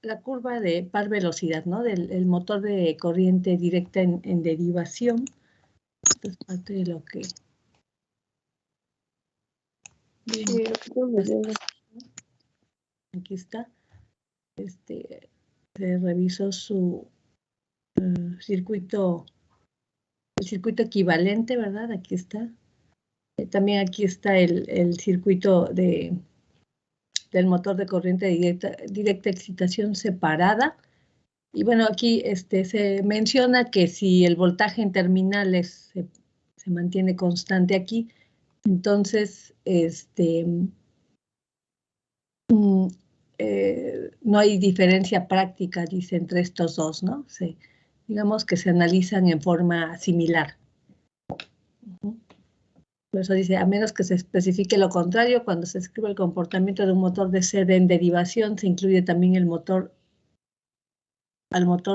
la curva de par velocidad, ¿no? Del motor de corriente directa en derivación. Esto es parte de lo que... Sí, aquí está. Se revisó su circuito, el circuito equivalente, ¿verdad? Aquí está. También aquí está el circuito del motor de corriente directa excitación separada. Y bueno, aquí se menciona que si el voltaje en terminales se mantiene constante aquí, entonces no hay diferencia práctica, dice, entre estos dos, ¿no? Digamos que se analizan en forma similar. Por eso dice, a menos que se especifique lo contrario, cuando se escribe el comportamiento de un motor de sede en derivación, se incluye también al motor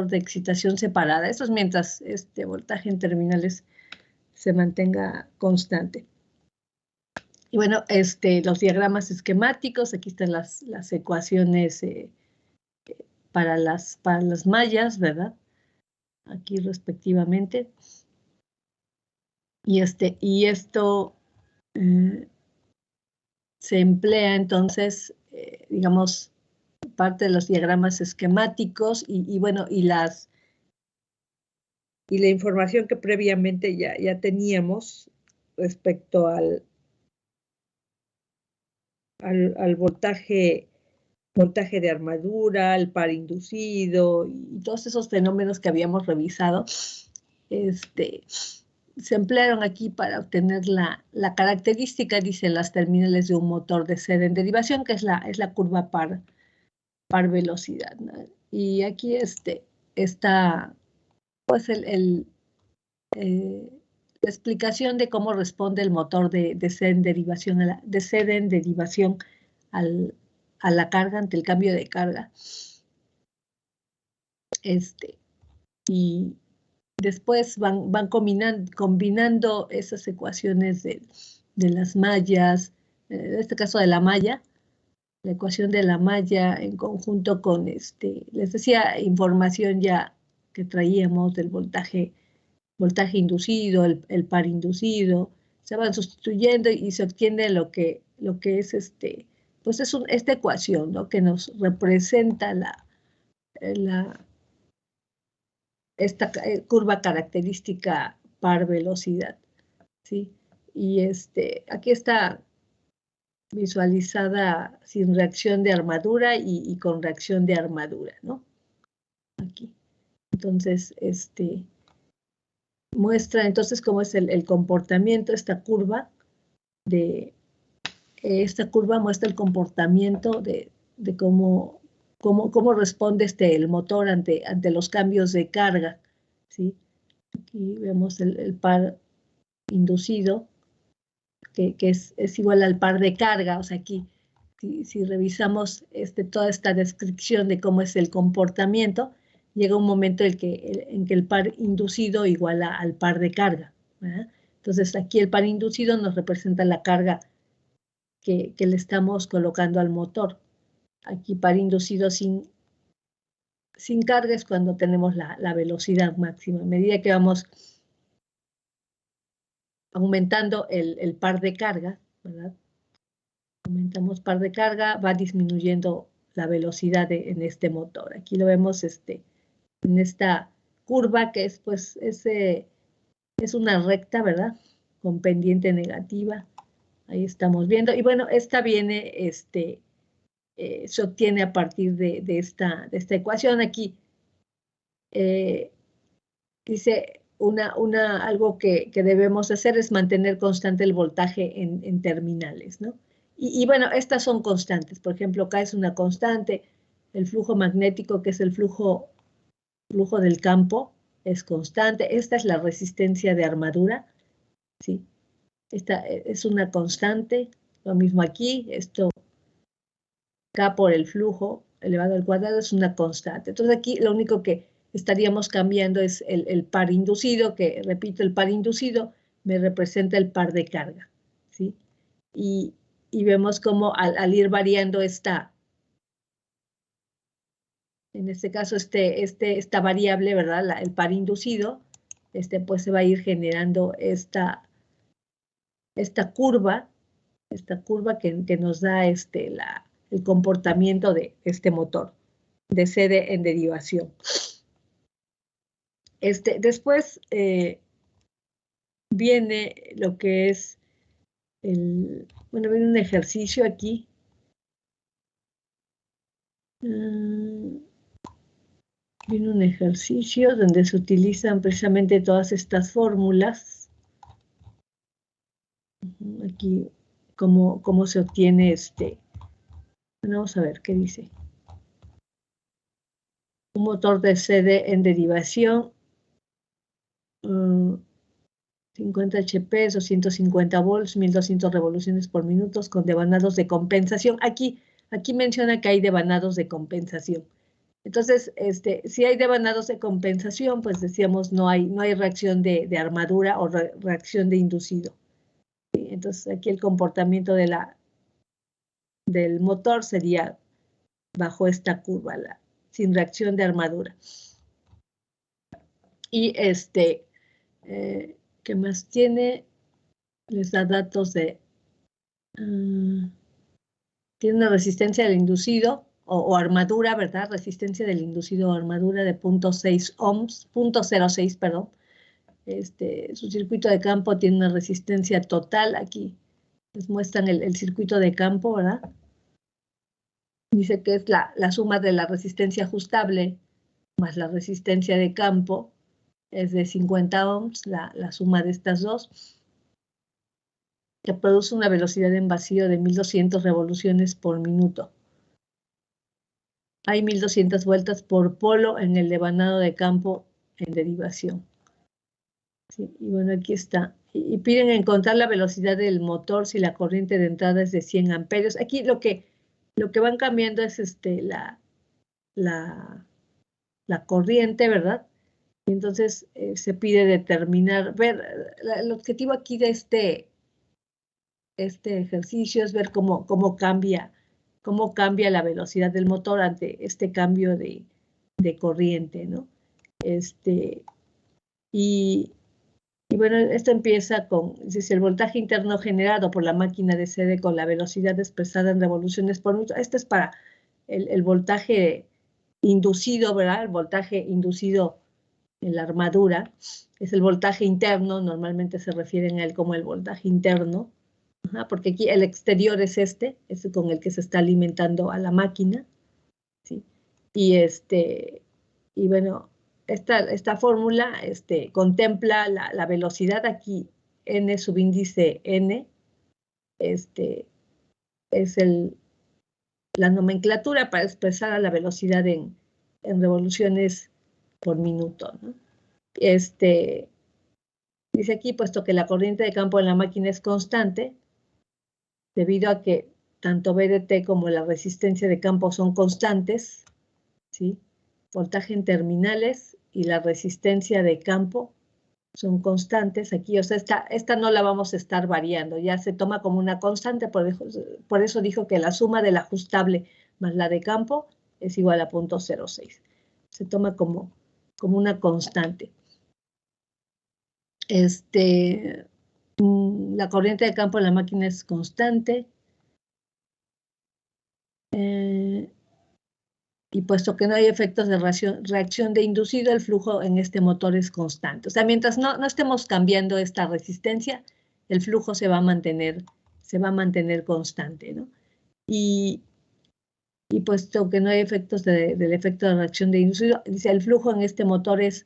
de excitación separada. Esto es mientras este voltaje en terminales se mantenga constante. Y bueno, los diagramas esquemáticos, aquí están las ecuaciones para las mallas, ¿verdad? Aquí respectivamente. Y esto se emplea entonces, digamos, parte de los diagramas esquemáticos y bueno, y la información que previamente ya teníamos respecto al voltaje de armadura, al par inducido y todos esos fenómenos que habíamos revisado, se emplearon aquí para obtener la característica, dicen las terminales de un motor de sede en derivación, que es la curva par velocidad, ¿no? Y aquí está pues la explicación de cómo responde el motor de sede en derivación a la carga ante el cambio de carga. Y después van combinando esas ecuaciones de las mallas, en este caso de la malla, la ecuación de la malla en conjunto con, les decía, información ya que traíamos del voltaje inducido, el par inducido, se van sustituyendo y se obtiene lo que es pues es esta ecuación, ¿no? Que nos representa esta curva característica par velocidad, ¿sí? Y aquí está visualizada sin reacción de armadura y con reacción de armadura, ¿no? Aquí. Entonces, muestra entonces cómo es el comportamiento, esta curva muestra el comportamiento de cómo responde el motor ante los cambios de carga, ¿sí? Aquí vemos el par inducido, que es igual al par de carga. O sea, aquí, si revisamos toda esta descripción de cómo es el comportamiento, llega un momento en que el par inducido iguala al par de carga, ¿verdad? Entonces, aquí el par inducido nos representa la carga que le estamos colocando al motor. Aquí par inducido sin carga es cuando tenemos la velocidad máxima. A medida que vamos aumentando el par de carga, ¿verdad? Aumentamos par de carga, va disminuyendo la velocidad en este motor. Aquí lo vemos en esta curva que es, pues, es una recta, ¿verdad? Con pendiente negativa. Ahí estamos viendo. Y bueno, esta viene, se obtiene a partir de esta ecuación. Aquí dice algo que debemos hacer es mantener constante el voltaje en terminales, ¿no? Y bueno, estas son constantes. Por ejemplo, acá es una constante. El flujo magnético, que es el flujo del campo, es constante. Esta es la resistencia de armadura, ¿sí? Esta es una constante. Lo mismo aquí, esto K por el flujo elevado al cuadrado es una constante. Entonces aquí lo único que estaríamos cambiando es el par inducido, que repito, el par inducido me representa el par de carga, ¿sí? Y vemos cómo al ir variando esta En este caso, esta variable, ¿verdad? El par inducido, pues se va a ir generando esta curva que nos da el comportamiento de este motor de CD en derivación. Después viene lo que es bueno, viene un ejercicio aquí. Viene un ejercicio donde se utilizan precisamente todas estas fórmulas. Aquí, cómo se obtiene Bueno, vamos a ver qué dice. Un motor de CD en derivación, 50 HP, 250 volts, 1200 revoluciones por minuto con devanados de compensación. Aquí menciona que hay devanados de compensación. Entonces, si hay devanados de compensación, pues decíamos no hay reacción de armadura o reacción de inducido. ¿Sí? Entonces, aquí el comportamiento del motor sería bajo esta curva, sin reacción de armadura. Y ¿qué más tiene? Les da datos de... tiene una resistencia del inducido o armadura, ¿verdad? Resistencia del inducido o armadura de 0.6 ohms, 0.06, perdón. Su circuito de campo tiene una resistencia total. Aquí les muestran el circuito de campo, ¿verdad? Dice que es la suma de la resistencia ajustable más la resistencia de campo, es de 50 ohms, la suma de estas dos, que produce una velocidad en vacío de 1200 revoluciones por minuto. Hay 1200 vueltas por polo en el devanado de campo en derivación. Sí, y bueno, aquí está. Y piden encontrar la velocidad del motor si la corriente de entrada es de 100 amperios. Aquí lo que van cambiando es la corriente, ¿verdad? Y entonces se pide determinar, el objetivo aquí de este ejercicio es ver cómo cambia la velocidad del motor ante este cambio de corriente, ¿no? Y bueno, esto empieza con, dice, el voltaje interno generado por la máquina de CD con la velocidad expresada en revoluciones por minuto. Este es para el voltaje inducido, ¿verdad? El voltaje inducido en la armadura. Es el voltaje interno, normalmente se refieren a él como el voltaje interno, porque aquí el exterior es es con el que se está alimentando a la máquina, ¿sí? Y bueno, esta fórmula contempla la velocidad aquí, n subíndice n, es la nomenclatura para expresar a la velocidad en revoluciones por minuto, ¿no? Dice aquí, puesto que la corriente de campo en la máquina es constante, debido a que tanto VDT como la resistencia de campo son constantes, ¿sí? Voltaje en terminales y la resistencia de campo son constantes aquí, o sea, esta no la vamos a estar variando, ya se toma como una constante, por eso dijo que la suma del ajustable más la de campo es igual a 0.06. Se toma como una constante. La corriente de campo en la máquina es constante. Y puesto que no hay efectos de reacción de inducido, el flujo en este motor es constante. O sea, mientras no estemos cambiando esta resistencia, el flujo se va a mantener constante, ¿no? Y puesto que no hay efectos del efecto de reacción de inducido, dice, el flujo en este motor es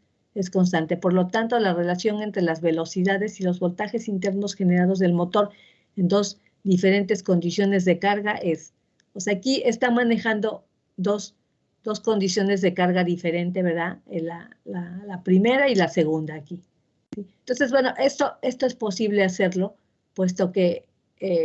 constante. Por lo tanto, la relación entre las velocidades y los voltajes internos generados del motor en dos diferentes condiciones de carga es, o sea, aquí está manejando dos condiciones de carga diferente, ¿verdad? La primera y la segunda aquí. ¿Sí? Entonces, bueno, esto es posible hacerlo, puesto que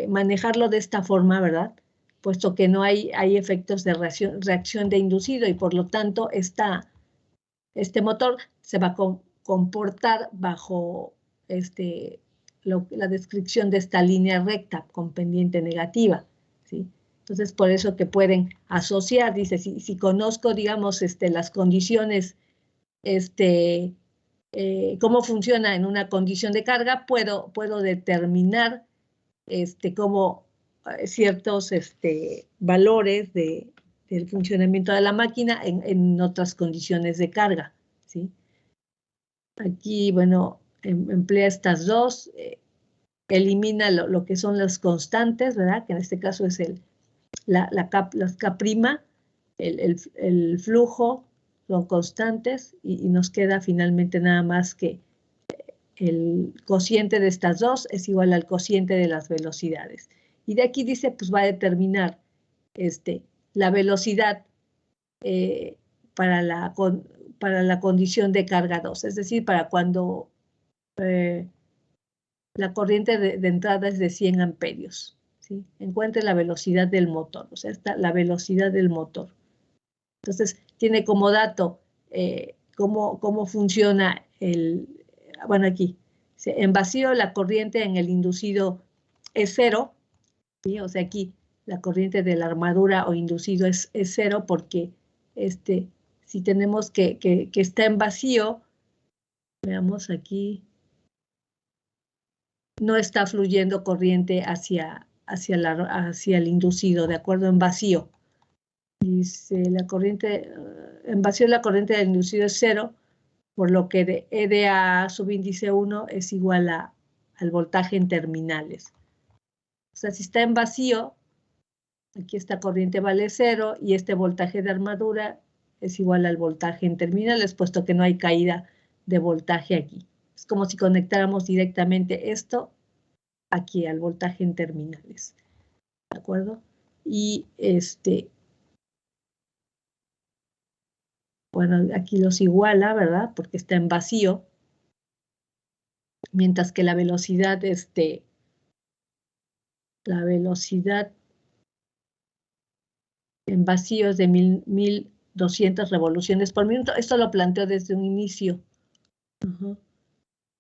manejarlo de esta forma, ¿verdad? Puesto que no hay efectos de reacción de inducido y por lo tanto este motor se va a comportar bajo la descripción de esta línea recta con pendiente negativa, ¿sí? Entonces, por eso que pueden asociar, dice, si conozco, digamos, las condiciones, cómo funciona en una condición de carga, puedo determinar cómo ciertos valores del funcionamiento de la máquina en otras condiciones de carga, ¿sí? Aquí, bueno, emplea estas dos, elimina lo que son las constantes, ¿verdad? Que en este caso es las K', el flujo, son constantes, y nos queda finalmente nada más que el cociente de estas dos es igual al cociente de las velocidades. Y de aquí dice, pues va a determinar la velocidad para la condición de carga 2, es decir, para cuando la corriente de entrada es de 100 amperios. ¿Sí? Encuentre la velocidad del motor, o sea, la velocidad del motor. Entonces, tiene como dato cómo funciona bueno, aquí, en vacío la corriente en el inducido es cero, ¿sí? O sea, aquí la corriente de la armadura o inducido es cero porque si tenemos que está en vacío, veamos aquí, no está fluyendo corriente hacia el inducido, ¿de acuerdo? En vacío. Dice, la corriente, en vacío la corriente del inducido es cero, por lo que de EDA subíndice 1 es igual al voltaje en terminales. O sea, si está en vacío, aquí esta corriente vale 0 y este voltaje de armadura es igual al voltaje en terminales, puesto que no hay caída de voltaje aquí. Es como si conectáramos directamente esto aquí al voltaje en terminales. ¿De acuerdo? Y bueno, aquí los iguala, ¿verdad? Porque está en vacío. Mientras que la velocidad, en vacío es de 1200 revoluciones por minuto. Esto lo planteo desde un inicio.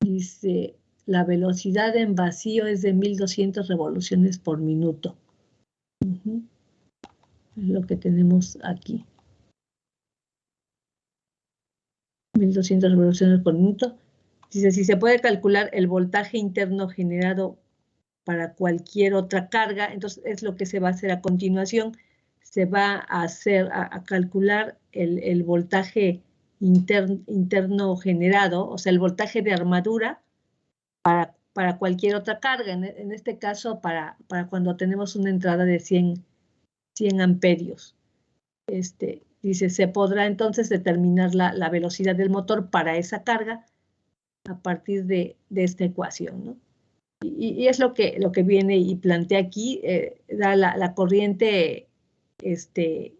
Dice, la velocidad en vacío es de 1200 revoluciones por minuto. Es lo que tenemos aquí. 1200 revoluciones por minuto. Dice, si se puede calcular el voltaje interno generado para cualquier otra carga, entonces es lo que se va a hacer a continuación. Se va a calcular el voltaje interno generado, o sea, el voltaje de armadura para cualquier otra carga. En este caso, para cuando tenemos una entrada de 100 amperios. Dice, se podrá entonces determinar la velocidad del motor para esa carga a partir de esta ecuación, ¿no? Y es lo que viene y plantea aquí, da la corriente de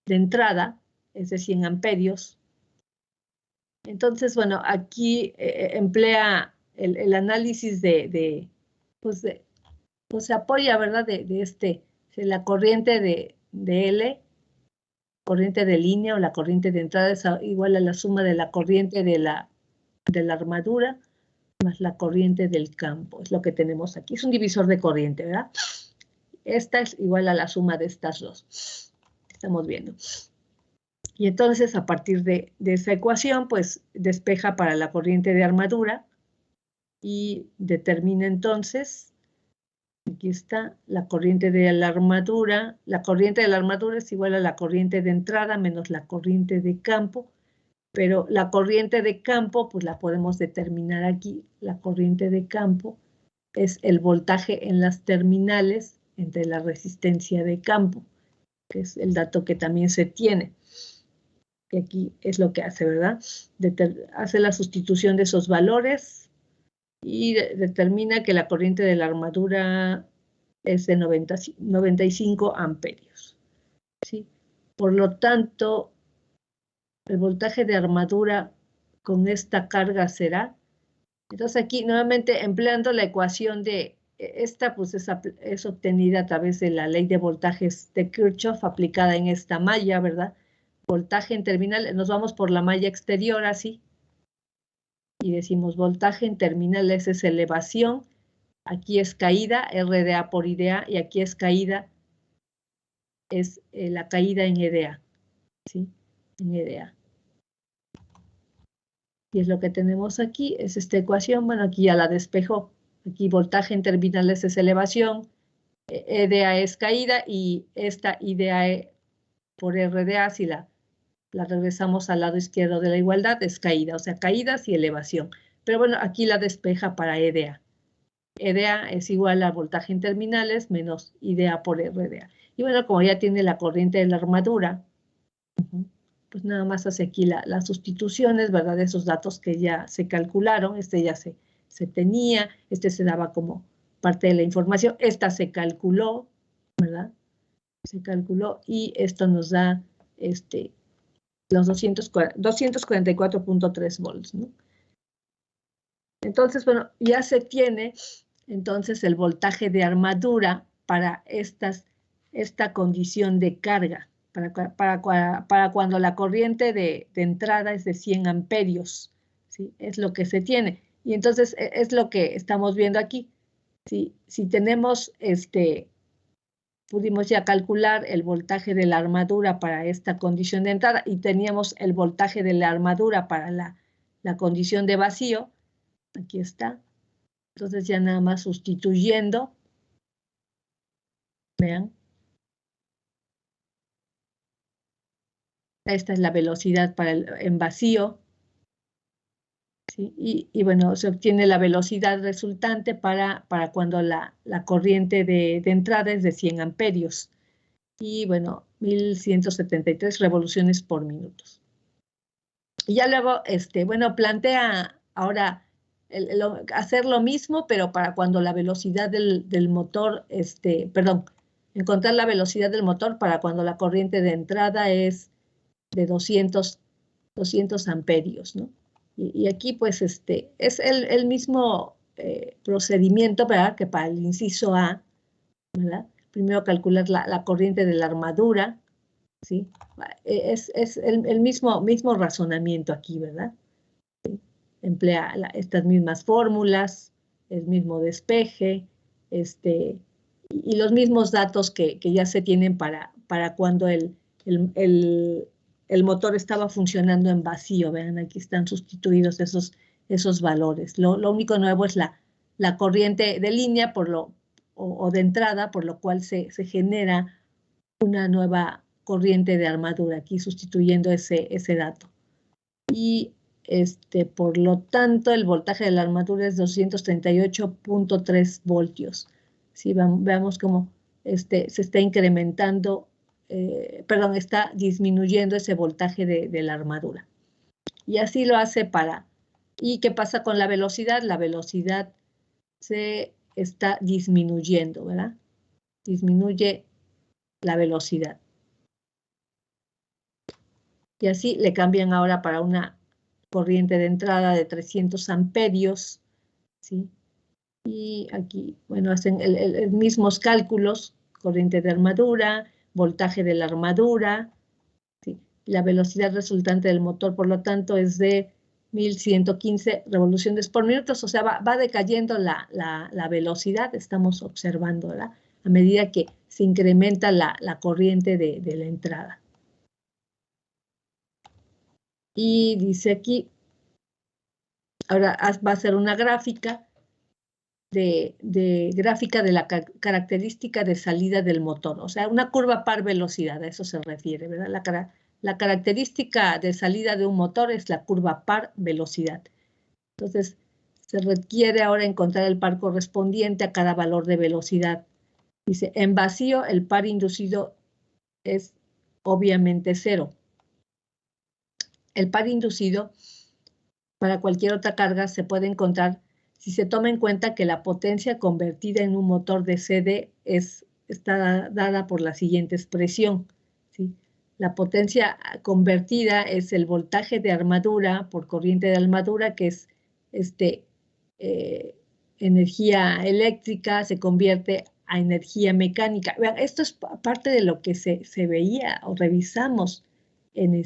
entrada, es de 100 amperios. Entonces, bueno, aquí emplea el análisis pues se apoya, ¿verdad? De la corriente de L, corriente de línea o la corriente de entrada es igual a la suma de la corriente de la armadura más la corriente del campo, es lo que tenemos aquí. Es un divisor de corriente, ¿verdad? Esta es igual a la suma de estas dos. Estamos viendo. Y entonces, a partir de esa ecuación, pues despeja para la corriente de armadura y determina entonces, aquí está, la corriente de la armadura. La corriente de la armadura es igual a la corriente de entrada menos la corriente de campo, pero la corriente de campo, pues la podemos determinar aquí. La corriente de campo es el voltaje en las terminales entre la resistencia de campo, que es el dato que también se tiene. Que aquí es lo que hace, ¿verdad? Hace la sustitución de esos valores y determina que la corriente de la armadura es de 95 amperios. ¿Sí? Por lo tanto, el voltaje de armadura con esta carga será. Entonces aquí nuevamente empleando la ecuación de esta, pues es obtenida a través de la ley de voltajes de Kirchhoff aplicada en esta malla, ¿verdad? Voltaje en terminal, nos vamos por la malla exterior así, y decimos voltaje en terminal, esa es elevación, aquí es caída, RDA por IDA, y aquí es caída, es la caída en EDA, ¿sí? En EDA. Y es lo que tenemos aquí, es esta ecuación. Bueno, aquí ya la despejo. Aquí voltaje en terminales es elevación, EDA es caída, y esta IDA por RDA, si la regresamos al lado izquierdo de la igualdad, es caída, o sea, caídas y elevación. Pero bueno, aquí la despeja para EDA. EDA es igual a voltaje en terminales menos IDA por RDA. Y bueno, como ya tiene la corriente de la armadura, pues nada más hace aquí las sustituciones, ¿verdad? De esos datos que ya se calcularon. Este ya se tenía, este se daba como parte de la información, esta se calculó, ¿verdad? Se calculó y esto nos da los 244.3 volts, ¿no? Entonces, bueno, ya se tiene entonces el voltaje de armadura para esta condición de carga, para cuando la corriente de entrada es de 100 amperios, ¿sí? Es lo que se tiene. Y entonces es lo que estamos viendo aquí. Si tenemos pudimos ya calcular el voltaje de la armadura para esta condición de entrada y teníamos el voltaje de la armadura para la condición de vacío. Aquí está. Entonces ya nada más sustituyendo. Vean. Esta es la velocidad en vacío. ¿Sí? Y bueno, se obtiene la velocidad resultante para cuando la corriente de entrada es de 100 amperios. Y bueno, 1173 revoluciones por minuto. Y ya luego, bueno, plantea ahora hacer lo mismo, pero para cuando la velocidad del motor, perdón, encontrar la velocidad del motor para cuando la corriente de entrada es de 200 amperios, ¿no? Y aquí, pues, es el mismo procedimiento, ¿verdad? Que para el inciso A, ¿verdad? Primero calcular la corriente de la armadura, ¿sí? Es el mismo razonamiento aquí, ¿verdad? ¿Sí? Emplea estas mismas fórmulas, el mismo despeje, y los mismos datos que ya se tienen para cuando el motor estaba funcionando en vacío. Vean, aquí están sustituidos esos valores. Lo único nuevo es la corriente de línea o de entrada, por lo cual se genera una nueva corriente de armadura, aquí sustituyendo ese dato. Y por lo tanto, el voltaje de la armadura es 238.3 voltios. ¿Sí? Veamos cómo se está incrementando, perdón, está disminuyendo ese voltaje de la armadura. Y así lo hace ¿Y qué pasa con la velocidad? La velocidad se está disminuyendo, ¿verdad? Disminuye la velocidad. Y así le cambian ahora para una corriente de entrada de 300 amperios, ¿sí? Y aquí, bueno, hacen los mismos cálculos, corriente de armadura, voltaje de la armadura, ¿sí? La velocidad resultante del motor, por lo tanto, es de 1115 revoluciones por minuto, o sea, va decayendo la velocidad, estamos observando, ¿verdad? A medida que se incrementa la corriente de la entrada. Y dice aquí, ahora va a ser una gráfica gráfica de la característica de salida del motor, o sea, una curva par velocidad, a eso se refiere, ¿verdad? La característica de salida de un motor es la curva par velocidad. Entonces, se requiere ahora encontrar el par correspondiente a cada valor de velocidad. Dice, en vacío, el par inducido es obviamente 0. El par inducido para cualquier otra carga se puede encontrar si se toma en cuenta que la potencia convertida en un motor de CD está dada por la siguiente expresión, ¿sí? La potencia convertida es el voltaje de armadura por corriente de armadura, que es energía eléctrica, se convierte a energía mecánica. Vean, esto es parte de lo que se veía o revisamos en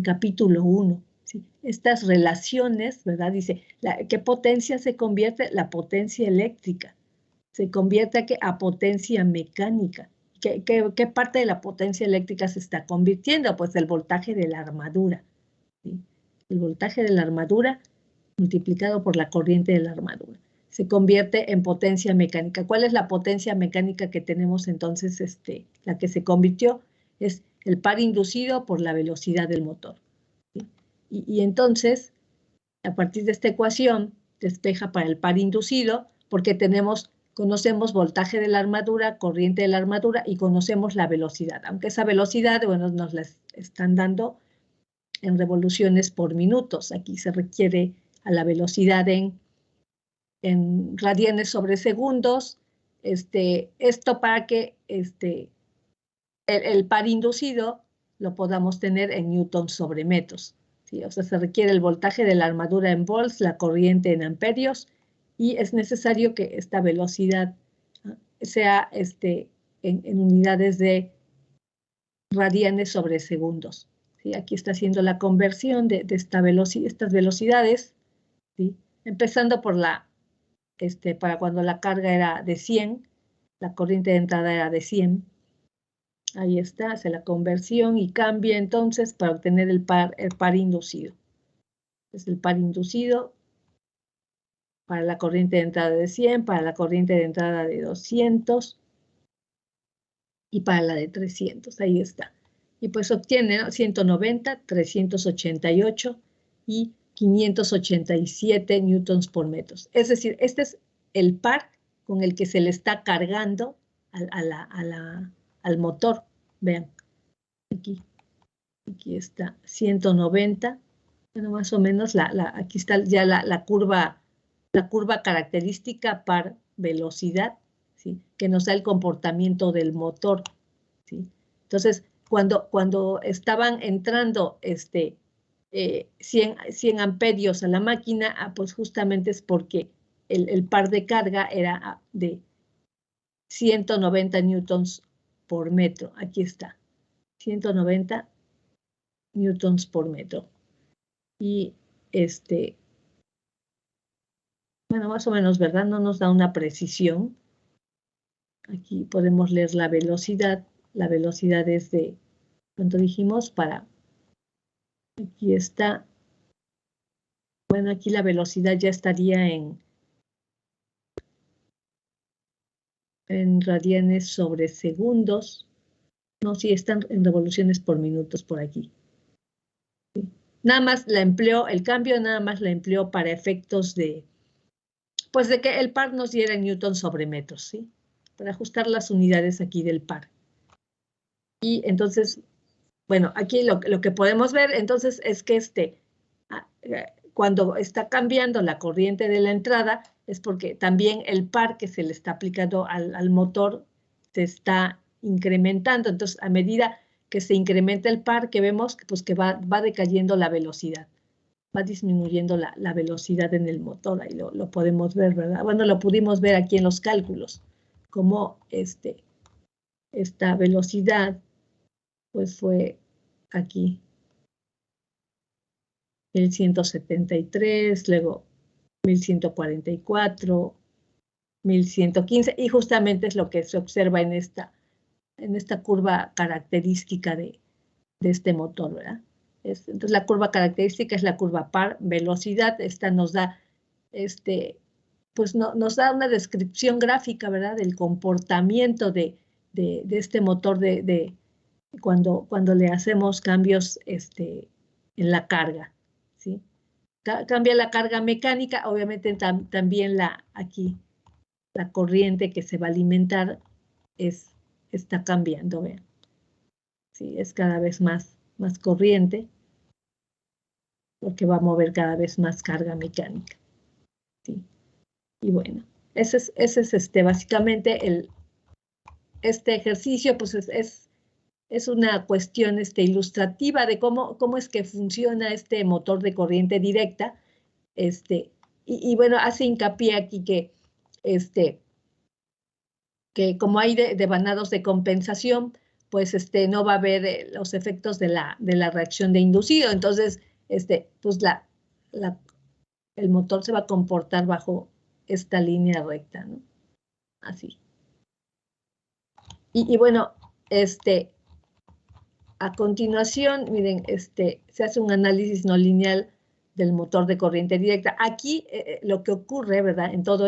capítulo 1. ¿Sí? Estas relaciones, ¿verdad? Dice, ¿qué potencia se convierte? La potencia eléctrica. Se convierte a potencia mecánica. ¿Qué parte de la potencia eléctrica se está convirtiendo? Pues el voltaje de la armadura, ¿sí? El voltaje de la armadura multiplicado por la corriente de la armadura se convierte en potencia mecánica. ¿Cuál es la potencia mecánica que tenemos entonces? La que se convirtió es el par inducido por la velocidad del motor, ¿sí? Y entonces, a partir de esta ecuación, despeja para el par inducido, porque conocemos voltaje de la armadura, corriente de la armadura y conocemos la velocidad. Aunque esa velocidad, bueno, nos la están dando en revoluciones por minutos. Aquí se requiere a la velocidad en radianes sobre segundos. Esto para que el par inducido lo podamos tener en newtons sobre metros, ¿sí? O sea, se requiere el voltaje de la armadura en volts, la corriente en amperios, y es necesario que esta velocidad sea en unidades de radianes sobre segundos, ¿sí? Aquí está haciendo la conversión de estas velocidades, ¿sí? Empezando por para cuando la carga era de 100, la corriente de entrada era de 100. Ahí está, hace la conversión y cambia entonces para obtener el par inducido. Es el par inducido para la corriente de entrada de 100, para la corriente de entrada de 200 y para la de 300. Ahí está. Y pues obtiene, ¿no?, 190, 388 y 587 newtons por metro. Es decir, este es el par con el que se le está cargando al motor. Vean, aquí está 190. Bueno, más o menos aquí está ya la curva característica par velocidad, ¿sí?, que nos da el comportamiento del motor, ¿sí? Entonces, cuando estaban entrando 100 amperios a la máquina, pues justamente es porque el par de carga era de 190 newtons por metro. Aquí está, 190 newtons por metro. Y bueno, más o menos, ¿verdad? No nos da una precisión. Aquí podemos leer la velocidad. La velocidad es de, ¿cuánto dijimos? Aquí está. Bueno, aquí la velocidad ya estaría en radianes sobre segundos. No, sí, están en revoluciones por minutos por aquí. ¿Sí? Nada más la empleó, el cambio nada más la empleó para efectos pues de que el par nos diera en newton sobre metros, ¿sí? Para ajustar las unidades aquí del par. Y entonces, bueno, aquí lo que podemos ver entonces es que cuando está cambiando la corriente de la entrada es porque también el par que se le está aplicando al motor se está incrementando. Entonces, a medida que se incrementa el par, que vemos pues que va decayendo la velocidad, va disminuyendo la velocidad en el motor. Ahí lo podemos ver, ¿verdad? Bueno, lo pudimos ver aquí en los cálculos, como esta velocidad pues fue aquí 1173, luego 1144, 1115, y justamente es lo que se observa en esta curva característica de este motor, ¿verdad? Entonces la curva característica es la curva par velocidad. Esta nos da pues nos da una descripción gráfica, ¿verdad?, del comportamiento de este motor cuando le hacemos cambios en la carga, ¿sí? Cambia la carga mecánica, obviamente también aquí la corriente que se va a alimentar está cambiando, vean. Sí, es cada vez más corriente porque va a mover cada vez más carga mecánica, ¿sí? Y bueno, ese es básicamente este ejercicio, pues es una cuestión ilustrativa de cómo es que funciona este motor de corriente directa. Y bueno, hace hincapié aquí que como hay devanados de compensación, pues no va a haber los efectos de la reacción de inducido. Entonces, pues el motor se va a comportar bajo esta línea recta, ¿no? Así. Y bueno, a continuación, miren, se hace un análisis no lineal del motor de corriente directa. Aquí lo que ocurre, ¿verdad? En todo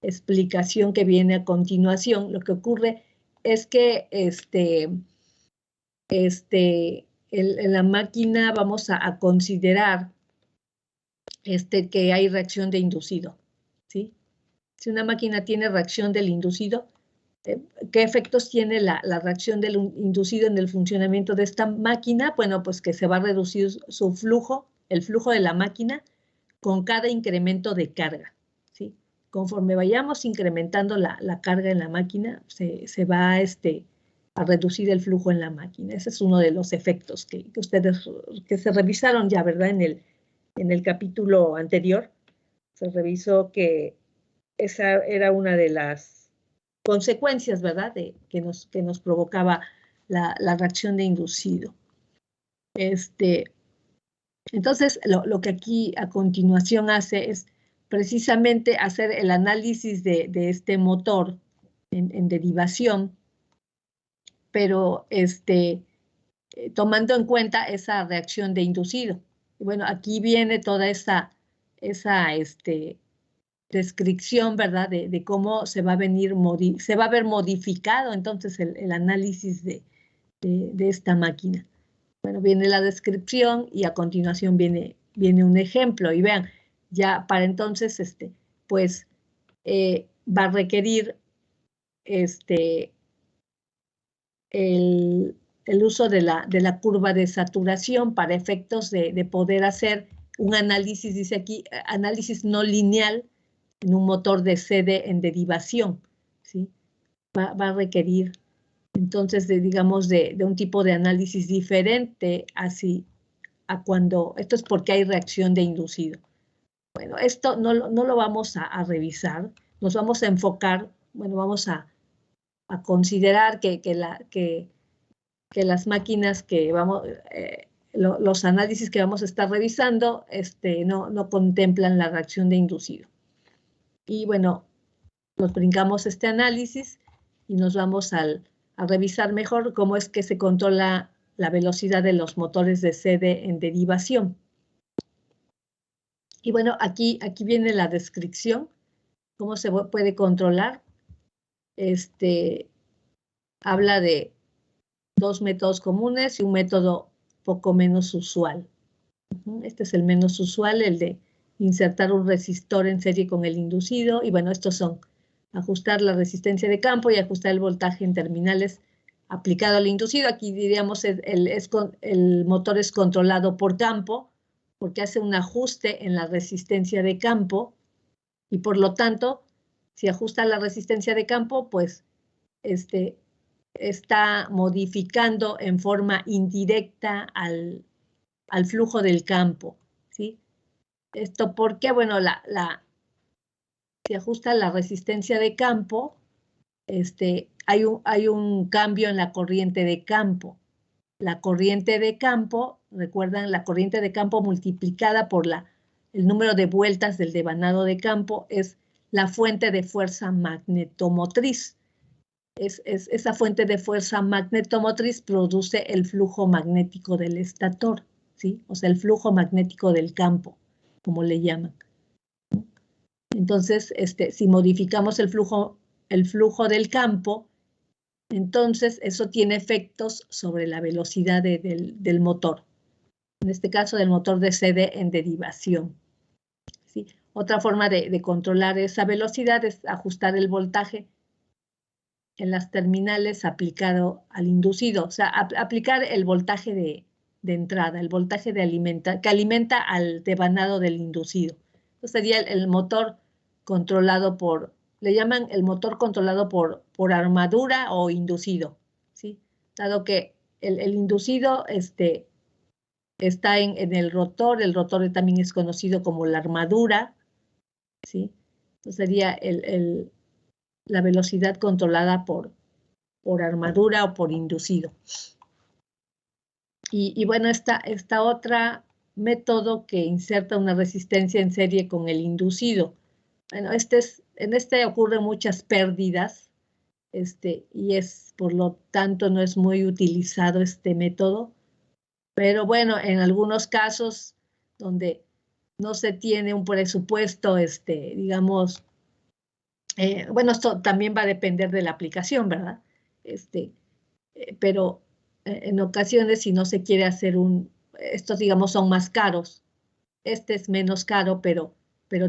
explicación que viene a continuación, lo que ocurre es que en la máquina vamos a considerar que hay reacción de inducido, ¿sí? Si una máquina tiene reacción del inducido, ¿qué efectos tiene la reacción del inducido en el funcionamiento de esta máquina? Bueno, pues que se va a reducir su flujo, el flujo de la máquina, con cada incremento de carga, ¿sí? Conforme vayamos incrementando la carga en la máquina, se va a reducir el flujo en la máquina. Ese es uno de los efectos que ustedes que se revisaron ya, ¿verdad? En el capítulo anterior se revisó que esa era una de las consecuencias, ¿verdad? Que nos provocaba la reacción de inducido. Entonces, lo que aquí a continuación hace es precisamente hacer el análisis de este motor en derivación, pero tomando en cuenta esa reacción de inducido. Y bueno, aquí viene toda esa descripción, ¿verdad? De cómo se va a ver modificado entonces el análisis de esta máquina. Bueno, viene la descripción y a continuación viene un ejemplo. Y vean, ya para entonces, pues, va a requerir el uso de la curva de saturación para efectos de poder hacer un análisis, dice aquí, análisis no lineal en un motor de CD en derivación, ¿sí? Va a requerir entonces digamos de un tipo de análisis diferente así a cuando, esto es porque hay reacción de inducido. Bueno, esto no lo vamos a revisar, nos vamos a enfocar, bueno, vamos a considerar que las máquinas que vamos, los análisis que vamos a estar revisando no contemplan la reacción de inducido. Y bueno, nos brincamos este análisis y nos vamos a revisar mejor cómo es que se controla la velocidad de los motores de CD en derivación. Y bueno, aquí viene la descripción, cómo se puede controlar. Habla de dos métodos comunes y un método poco menos usual. Este es el menos usual, el de insertar un resistor en serie con el inducido. Y bueno, estos son ajustar la resistencia de campo y ajustar el voltaje en terminales aplicado al inducido. Aquí diríamos el motor es controlado por campo porque hace un ajuste en la resistencia de campo y por lo tanto, si ajusta la resistencia de campo, pues está modificando en forma indirecta al flujo del campo, ¿sí? Esto porque, bueno, si ajusta la resistencia de campo, hay un cambio en la corriente de campo. La corriente de campo, recuerdan, la corriente de campo multiplicada por el número de vueltas del devanado de campo es la fuente de fuerza magnetomotriz. Esa fuente de fuerza magnetomotriz produce el flujo magnético del estator, ¿sí? O sea, el flujo magnético del campo, como le llaman. Entonces, si modificamos el flujo del campo, entonces eso tiene efectos sobre la velocidad del motor. En este caso, del motor de CD en derivación, ¿sí? Otra forma de controlar esa velocidad es ajustar el voltaje en las terminales aplicado al inducido, o sea, aplicar el voltaje de entrada, el voltaje que alimenta al devanado del inducido. Entonces sería el motor controlado le llaman el motor controlado por armadura o inducido, ¿sí? Dado que el inducido está en el rotor también es conocido como la armadura, ¿sí? Entonces sería la velocidad controlada por armadura o por inducido. Y bueno, esta otra método que inserta una resistencia en serie con el inducido. Bueno, en ocurren muchas pérdidas y por lo tanto no es muy utilizado este método, pero bueno, en algunos casos donde no se tiene un presupuesto, digamos, bueno, esto también va a depender de la aplicación, ¿verdad? Pero en ocasiones si no se quiere hacer estos digamos son más caros, este es menos caro, pero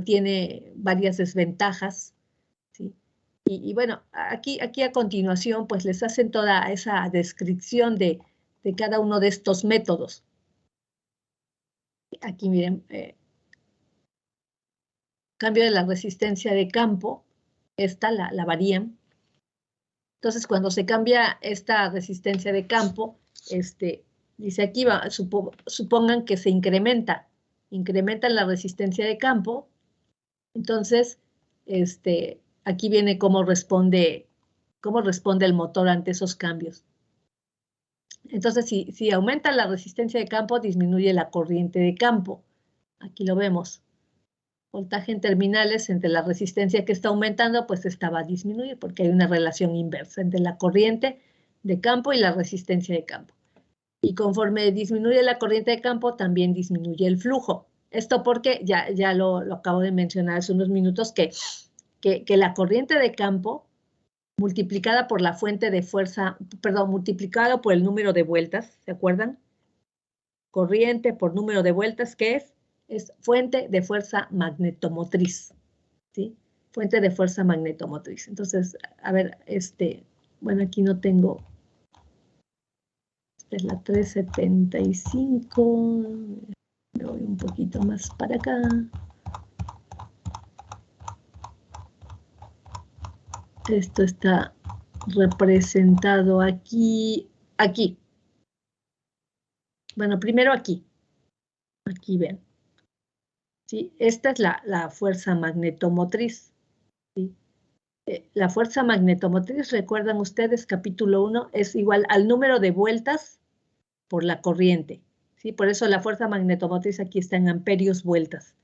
tiene varias desventajas, ¿sí? Y bueno, aquí a continuación pues les hacen toda esa descripción de cada uno de estos métodos. Aquí miren, cambio de la resistencia de campo, esta la varían. Entonces, cuando se cambia esta resistencia de campo, dice aquí, supongan que se incrementa la resistencia de campo. Entonces, aquí viene cómo responde el motor ante esos cambios. Entonces, si aumenta la resistencia de campo, disminuye la corriente de campo. Aquí lo vemos. Voltaje en terminales entre la resistencia que está aumentando, pues esta va a disminuir porque hay una relación inversa entre la corriente de campo y la resistencia de campo. Y conforme disminuye la corriente de campo, también disminuye el flujo. Esto porque ya lo acabo de mencionar hace unos minutos, que la corriente de campo multiplicada por la fuente de fuerza, perdón, multiplicada por el número de vueltas, ¿se acuerdan? Corriente por número de vueltas, ¿qué es? Es fuente de fuerza magnetomotriz, ¿sí? Fuente de fuerza magnetomotriz. Entonces, a ver, bueno, aquí no tengo, esta es la 375, me voy un poquito más para acá. Esto está representado aquí. Bueno, primero aquí ven. ¿Sí? Esta es la fuerza magnetomotriz, ¿sí? La fuerza magnetomotriz, recuerdan ustedes, capítulo 1, es igual al número de vueltas por la corriente, ¿sí? Por eso la fuerza magnetomotriz aquí está en amperios vueltas,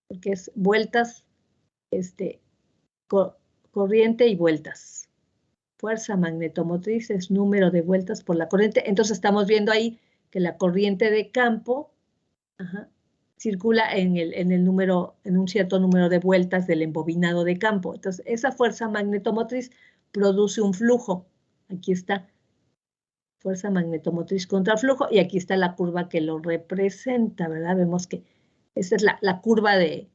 porque es vueltas, corriente y vueltas. Fuerza magnetomotriz es número de vueltas por la corriente. Entonces estamos viendo ahí que la corriente de campo, circula en un cierto número de vueltas del embobinado de campo. Entonces, esa fuerza magnetomotriz produce un flujo. Aquí está, fuerza magnetomotriz contra flujo, y aquí está la curva que lo representa, ¿verdad? Vemos que esa es la curva de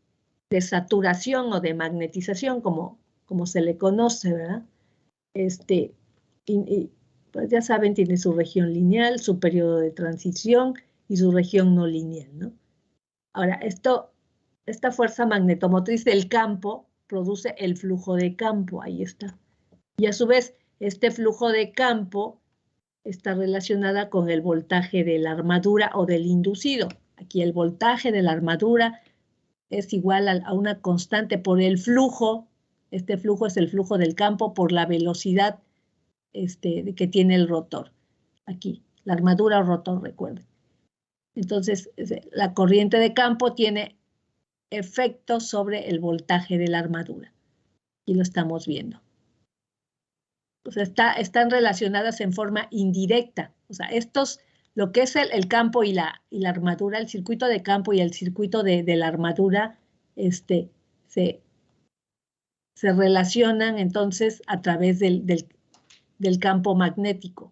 saturación o de magnetización, como se le conoce, ¿verdad? Pues ya saben, tiene su región lineal, su periodo de transición y su región no lineal, ¿no? Ahora, esta fuerza magnetomotriz del campo produce el flujo de campo, ahí está. Y a su vez, este flujo de campo está relacionada con el voltaje de la armadura o del inducido. Aquí el voltaje de la armadura es igual a una constante por el flujo. Este flujo es el flujo del campo por la velocidad que tiene el rotor. Aquí, la armadura o rotor, recuerden. Entonces, la corriente de campo tiene efecto sobre el voltaje de la armadura. Y lo estamos viendo. O sea, están relacionadas en forma indirecta. O sea, lo que es el campo y la armadura, el circuito de campo y el circuito de la armadura, se relacionan entonces a través del campo magnético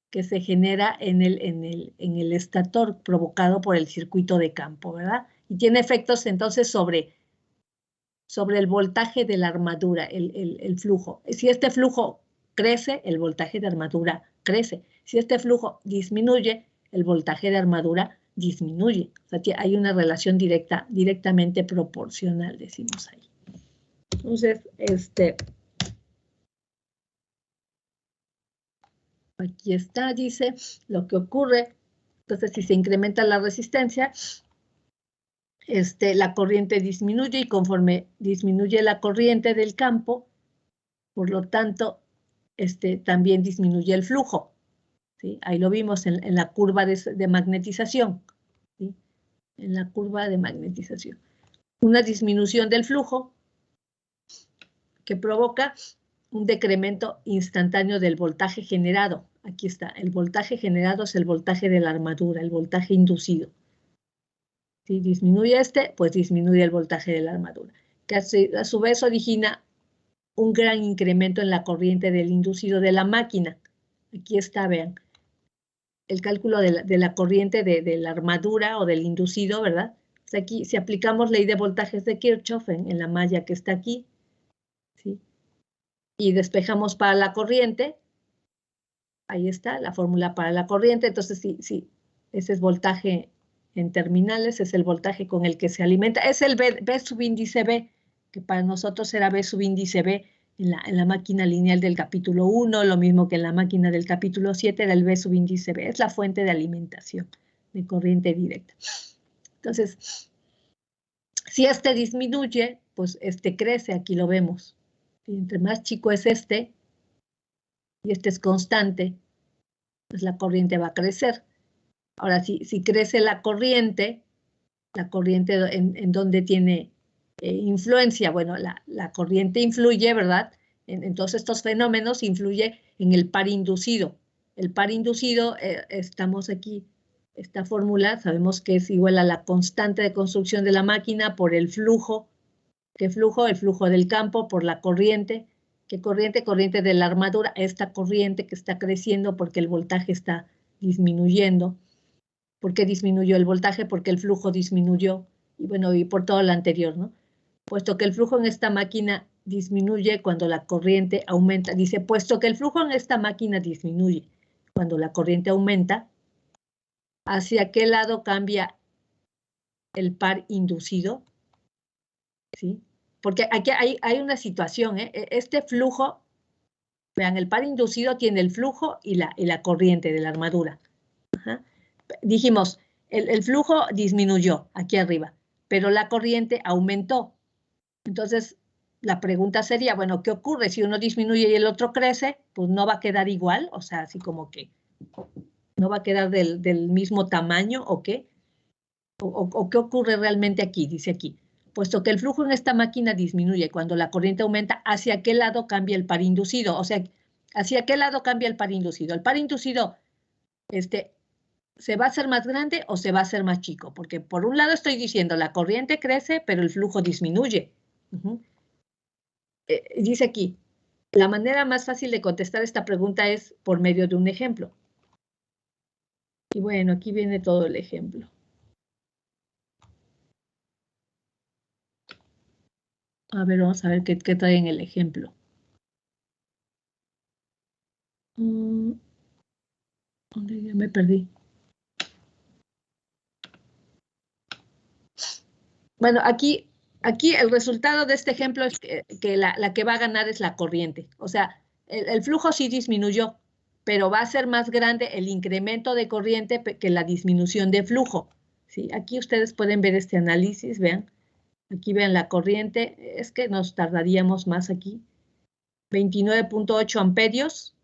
que se genera en el estator provocado por el circuito de campo, ¿verdad? Y tiene efectos entonces sobre el voltaje de la armadura, el flujo. Si este flujo crece, el voltaje de armadura crece. Si este flujo disminuye, el voltaje de armadura disminuye. O sea, hay una relación directamente proporcional, decimos ahí. Entonces, aquí está, dice, lo que ocurre. Entonces, si se incrementa la resistencia, la corriente disminuye, y conforme disminuye la corriente del campo, por lo tanto, también disminuye el flujo, ¿sí? Ahí lo vimos en la curva de magnetización, ¿sí? En la curva de magnetización. Una disminución del flujo que provoca un decremento instantáneo del voltaje generado. Aquí está, el voltaje generado es el voltaje de la armadura, el voltaje inducido. Si disminuye este, pues disminuye el voltaje de la armadura, que a su vez origina un gran incremento en la corriente del inducido de la máquina. Aquí está, vean, el cálculo de la corriente de la armadura o del inducido, ¿verdad? O sea, aquí, si aplicamos ley de voltajes de Kirchhoff en la malla que está aquí, ¿sí? Y despejamos para la corriente, ahí está la fórmula para la corriente. Entonces, sí, ese es voltaje en terminales, es el voltaje con el que se alimenta. Es el B subíndice B, que para nosotros era B subíndice B en la máquina lineal del capítulo 1, lo mismo que en la máquina del capítulo 7 era el B subíndice B. Es la fuente de alimentación de corriente directa. Entonces, si este disminuye, pues este crece, aquí lo vemos. Y entre más chico es este, y este es constante, pues la corriente va a crecer. Ahora, si crece la corriente en donde tiene influencia, bueno, la corriente influye, ¿verdad? En todos estos fenómenos influye en el par inducido. El par inducido, estamos aquí, esta fórmula, sabemos que es igual a la constante de construcción de la máquina por el flujo. ¿Qué flujo? El flujo del campo por la corriente. ¿Qué corriente? Corriente de la armadura, esta corriente que está creciendo porque el voltaje está disminuyendo. ¿Por qué disminuyó el voltaje? Porque el flujo disminuyó, y bueno, y por todo lo anterior, ¿no? Puesto que el flujo en esta máquina disminuye cuando la corriente aumenta, dice, puesto que el flujo en esta máquina disminuye cuando la corriente aumenta, ¿hacia qué lado cambia el par inducido? ¿Sí? Porque aquí hay una situación, ¿eh? Este flujo, vean, el par inducido tiene el flujo y la corriente de la armadura. Ajá. Dijimos, el flujo disminuyó aquí arriba, pero la corriente aumentó. Entonces, la pregunta sería, bueno, ¿qué ocurre si uno disminuye y el otro crece? Pues no va a quedar igual, o sea, así como que no va a quedar del mismo tamaño, ¿o qué? ¿O qué ocurre realmente aquí? Dice aquí, puesto que el flujo en esta máquina disminuye cuando la corriente aumenta, ¿hacia qué lado cambia el par inducido? O sea, ¿hacia qué lado cambia el par inducido? El par inducido, ¿se va a hacer más grande o se va a hacer más chico? Porque por un lado estoy diciendo, la corriente crece, pero el flujo disminuye. Dice aquí, la manera más fácil de contestar esta pregunta es por medio de un ejemplo. Y bueno, aquí viene todo el ejemplo. A ver, vamos a ver qué trae en el ejemplo. Ya me perdí. Bueno, aquí el resultado de este ejemplo es que la que va a ganar es la corriente. O sea, el flujo sí disminuyó, pero va a ser más grande el incremento de corriente que la disminución de flujo. ¿Sí? Aquí ustedes pueden ver este análisis, vean. Aquí vean la corriente, es que nos tardaríamos más aquí. 29.8 amperios.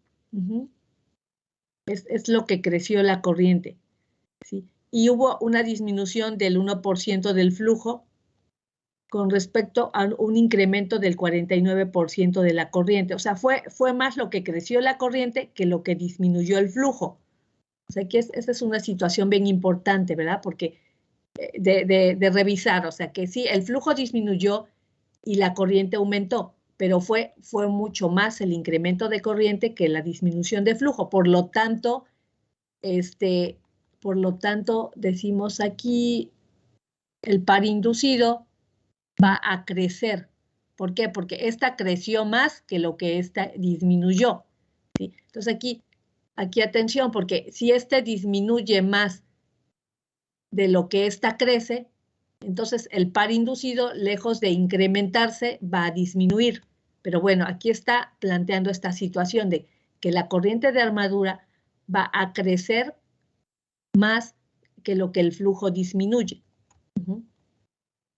Es lo que creció la corriente. ¿Sí? Y hubo una disminución del 1% del flujo con respecto a un incremento del 49% de la corriente. O sea, fue más lo que creció la corriente que lo que disminuyó el flujo. O sea, que esta es una situación bien importante, ¿verdad? Porque de revisar, o sea, que sí, el flujo disminuyó y la corriente aumentó, pero fue mucho más el incremento de corriente que la disminución de flujo. Por lo tanto, decimos aquí, el par inducido va a crecer. ¿Por qué? Porque esta creció más que lo que esta disminuyó. ¿Sí? Entonces aquí atención, porque si este disminuye más de lo que esta crece, entonces el par inducido, lejos de incrementarse, va a disminuir. Pero bueno, aquí está planteando esta situación de que la corriente de armadura va a crecer más que lo que el flujo disminuye.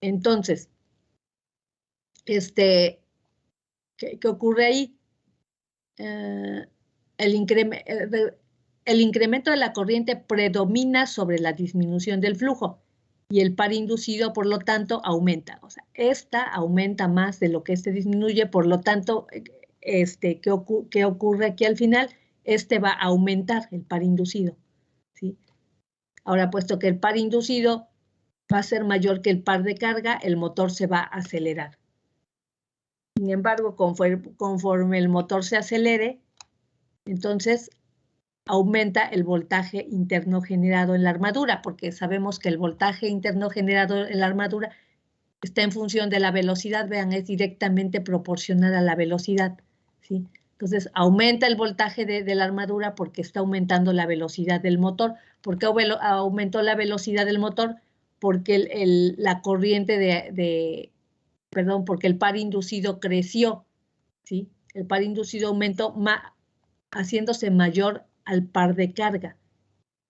Entonces, ¿qué ocurre ahí? El incremento de la corriente predomina sobre la disminución del flujo y el par inducido, por lo tanto, aumenta. O sea, esta aumenta más de lo que este disminuye, por lo tanto, ¿qué ocurre aquí al final? Va a aumentar el par inducido, ¿sí? Ahora, puesto que el par inducido va a ser mayor que el par de carga, el motor se va a acelerar. Sin embargo, conforme el motor se acelere, entonces aumenta el voltaje interno generado en la armadura, porque sabemos que el voltaje interno generado en la armadura está en función de la velocidad, vean, es directamente proporcional a la velocidad, ¿sí? Entonces, aumenta el voltaje de la armadura porque está aumentando la velocidad del motor. ¿Por qué aumentó la velocidad del motor? Porque la corriente porque el par inducido creció, ¿sí? El par inducido aumentó haciéndose mayor al par de carga,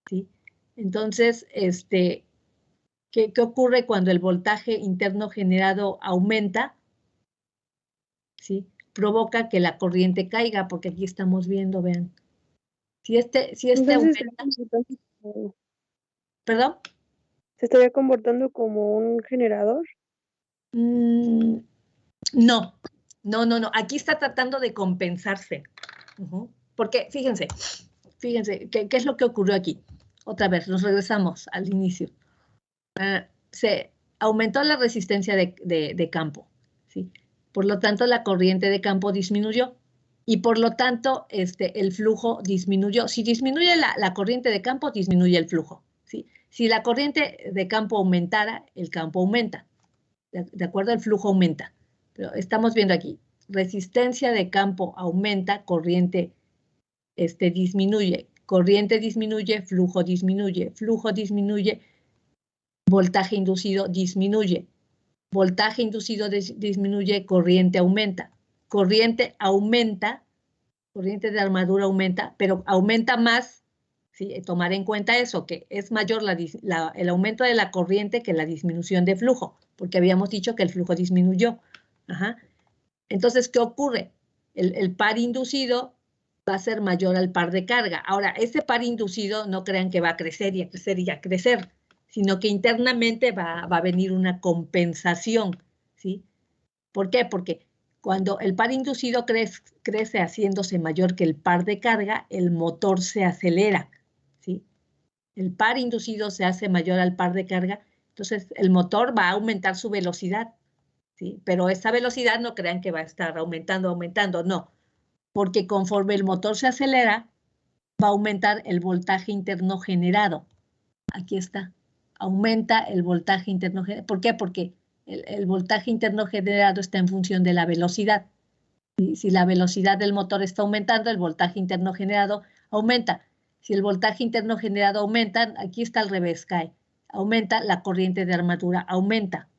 ¿sí? Entonces, ¿qué ocurre cuando el voltaje interno generado aumenta? ¿Sí? Provoca que la corriente caiga, porque aquí estamos viendo, vean. Si este Entonces, aumenta, ¿perdón? ¿se estaría comportando como un generador? No, no. Aquí está tratando de compensarse. Porque fíjense, ¿qué es lo que ocurrió aquí? Otra vez, nos regresamos al inicio. Se aumentó la resistencia de campo, ¿sí? Por lo tanto, la corriente de campo disminuyó y por lo tanto el flujo disminuyó. Si disminuye la corriente de campo, disminuye el flujo, ¿sí? Si la corriente de campo aumentara, el campo aumenta, ¿de acuerdo? El flujo aumenta. Pero estamos viendo aquí, resistencia de campo aumenta, corriente disminuye, corriente disminuye, flujo disminuye, voltaje inducido disminuye. Voltaje inducido disminuye, corriente aumenta. Corriente aumenta, corriente de armadura aumenta, pero aumenta más, ¿sí? Tomar en cuenta eso, que es mayor el aumento de la corriente que la disminución de flujo, porque habíamos dicho que el flujo disminuyó. Ajá. Entonces, ¿qué ocurre? El par inducido va a ser mayor al par de carga. Ahora, ese par inducido no crean que va a crecer y a crecer y a crecer, sino que internamente va a venir una compensación, ¿sí? ¿Por qué? Porque cuando el par inducido crece haciéndose mayor que el par de carga, el motor se acelera, ¿sí? El par inducido se hace mayor al par de carga, entonces el motor va a aumentar su velocidad, ¿sí? Pero esa velocidad no crean que va a estar aumentando, no, porque conforme el motor se acelera, va a aumentar el voltaje interno generado. Aquí está, aumenta el voltaje interno generado. ¿Por qué? Porque el voltaje interno generado está en función de la velocidad. Y si la velocidad del motor está aumentando, el voltaje interno generado aumenta. Si el voltaje interno generado aumenta, aquí está al revés, cae. Aumenta, la corriente de armadura aumenta.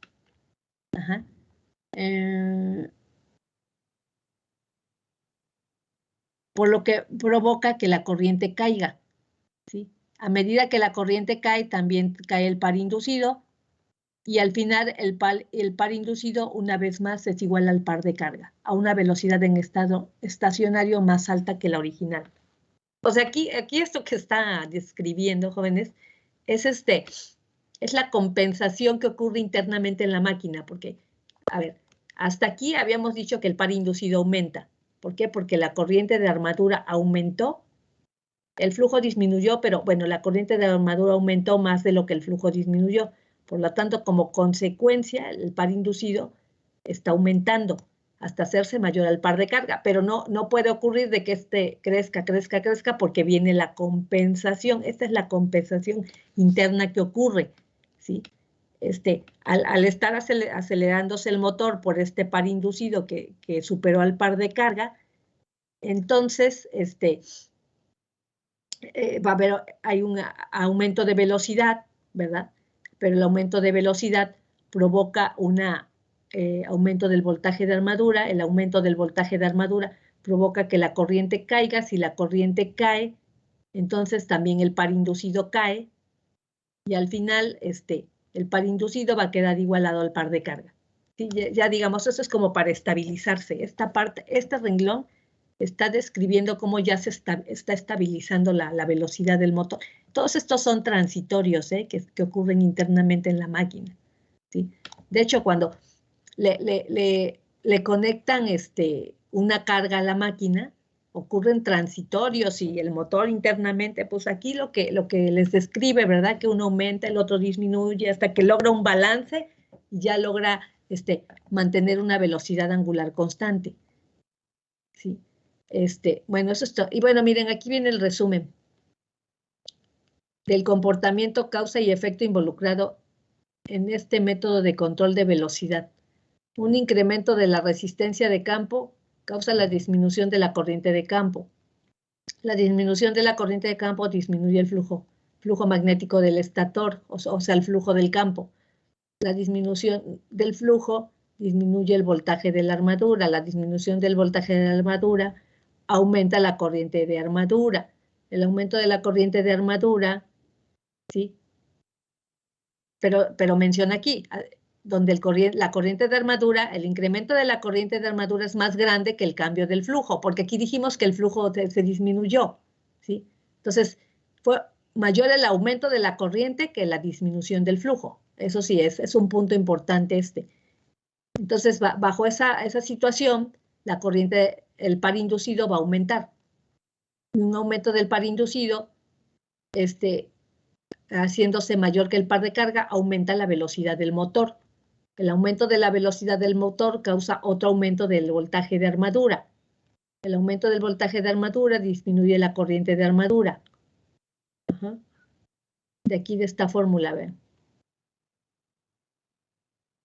Ajá. Por lo que provoca que la corriente caiga, ¿sí? A medida que la corriente cae, también cae el par inducido y al final el par inducido una vez más es igual al par de carga, a una velocidad en estado estacionario más alta que la original. O sea, aquí esto que está describiendo, jóvenes, es la compensación que ocurre internamente en la máquina, porque, a ver, hasta aquí habíamos dicho que el par inducido aumenta. ¿Por qué? Porque la corriente de armadura aumentó, el flujo disminuyó, pero bueno, la corriente de armadura aumentó más de lo que el flujo disminuyó. Por lo tanto, como consecuencia, el par inducido está aumentando hasta hacerse mayor al par de carga, pero no puede ocurrir de que crezca porque viene la compensación. Esta es la compensación interna que ocurre, ¿sí? Al estar acelerándose el motor por este par inducido que superó al par de carga, entonces hay un aumento de velocidad, ¿verdad? Pero el aumento de velocidad provoca un aumento del voltaje de armadura. El aumento del voltaje de armadura provoca que la corriente caiga. Si la corriente cae, entonces también el par inducido cae y al final el par inducido va a quedar igualado al par de carga. ¿Sí? Ya digamos, eso es como para estabilizarse. Esta parte, este renglón está describiendo cómo ya se está estabilizando la velocidad del motor. Todos estos son transitorios que ocurren internamente en la máquina, ¿sí? De hecho, cuando le conectan una carga a la máquina, ocurren transitorios y el motor internamente, pues aquí lo que les describe, ¿verdad? Que uno aumenta, el otro disminuye hasta que logra un balance y ya logra mantener una velocidad angular constante. ¿Sí? Bueno, eso es todo. Y bueno, miren, aquí viene el resumen del comportamiento, causa y efecto involucrado en este método de control de velocidad. Un incremento de la resistencia de campo causa la disminución de la corriente de campo. La disminución de la corriente de campo disminuye el flujo magnético del estator, o sea, el flujo del campo. La disminución del flujo disminuye el voltaje de la armadura. La disminución del voltaje de la armadura aumenta la corriente de armadura. El aumento de la corriente de armadura, ¿sí? Pero menciona aquí, donde la corriente de armadura, el incremento de la corriente de armadura es más grande que el cambio del flujo, porque aquí dijimos que el flujo se disminuyó, ¿sí? Entonces, fue mayor el aumento de la corriente que la disminución del flujo. Eso sí, es un punto importante este. Entonces, bajo esa situación, la corriente, el par inducido va a aumentar. Y un aumento del par inducido, haciéndose mayor que el par de carga, aumenta la velocidad del motor. El aumento de la velocidad del motor causa otro aumento del voltaje de armadura. El aumento del voltaje de armadura disminuye la corriente de armadura. Ajá. De aquí de esta fórmula, ven.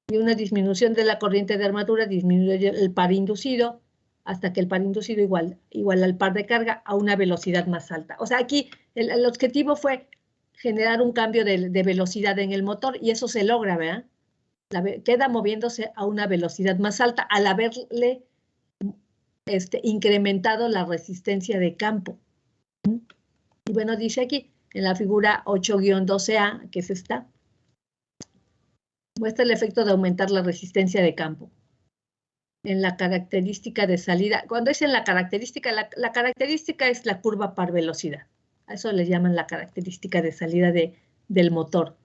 Y una disminución de la corriente de armadura disminuye el par inducido hasta que el par inducido igual al par de carga a una velocidad más alta. O sea, aquí el objetivo fue generar un cambio de velocidad en el motor y eso se logra, ¿verdad? Queda moviéndose a una velocidad más alta al haberle incrementado la resistencia de campo. Y bueno, dice aquí, en la figura 8-12A, que es esta, muestra el efecto de aumentar la resistencia de campo. En la característica de salida, cuando dicen la característica es la curva par velocidad. A eso le llaman la característica de salida del motor.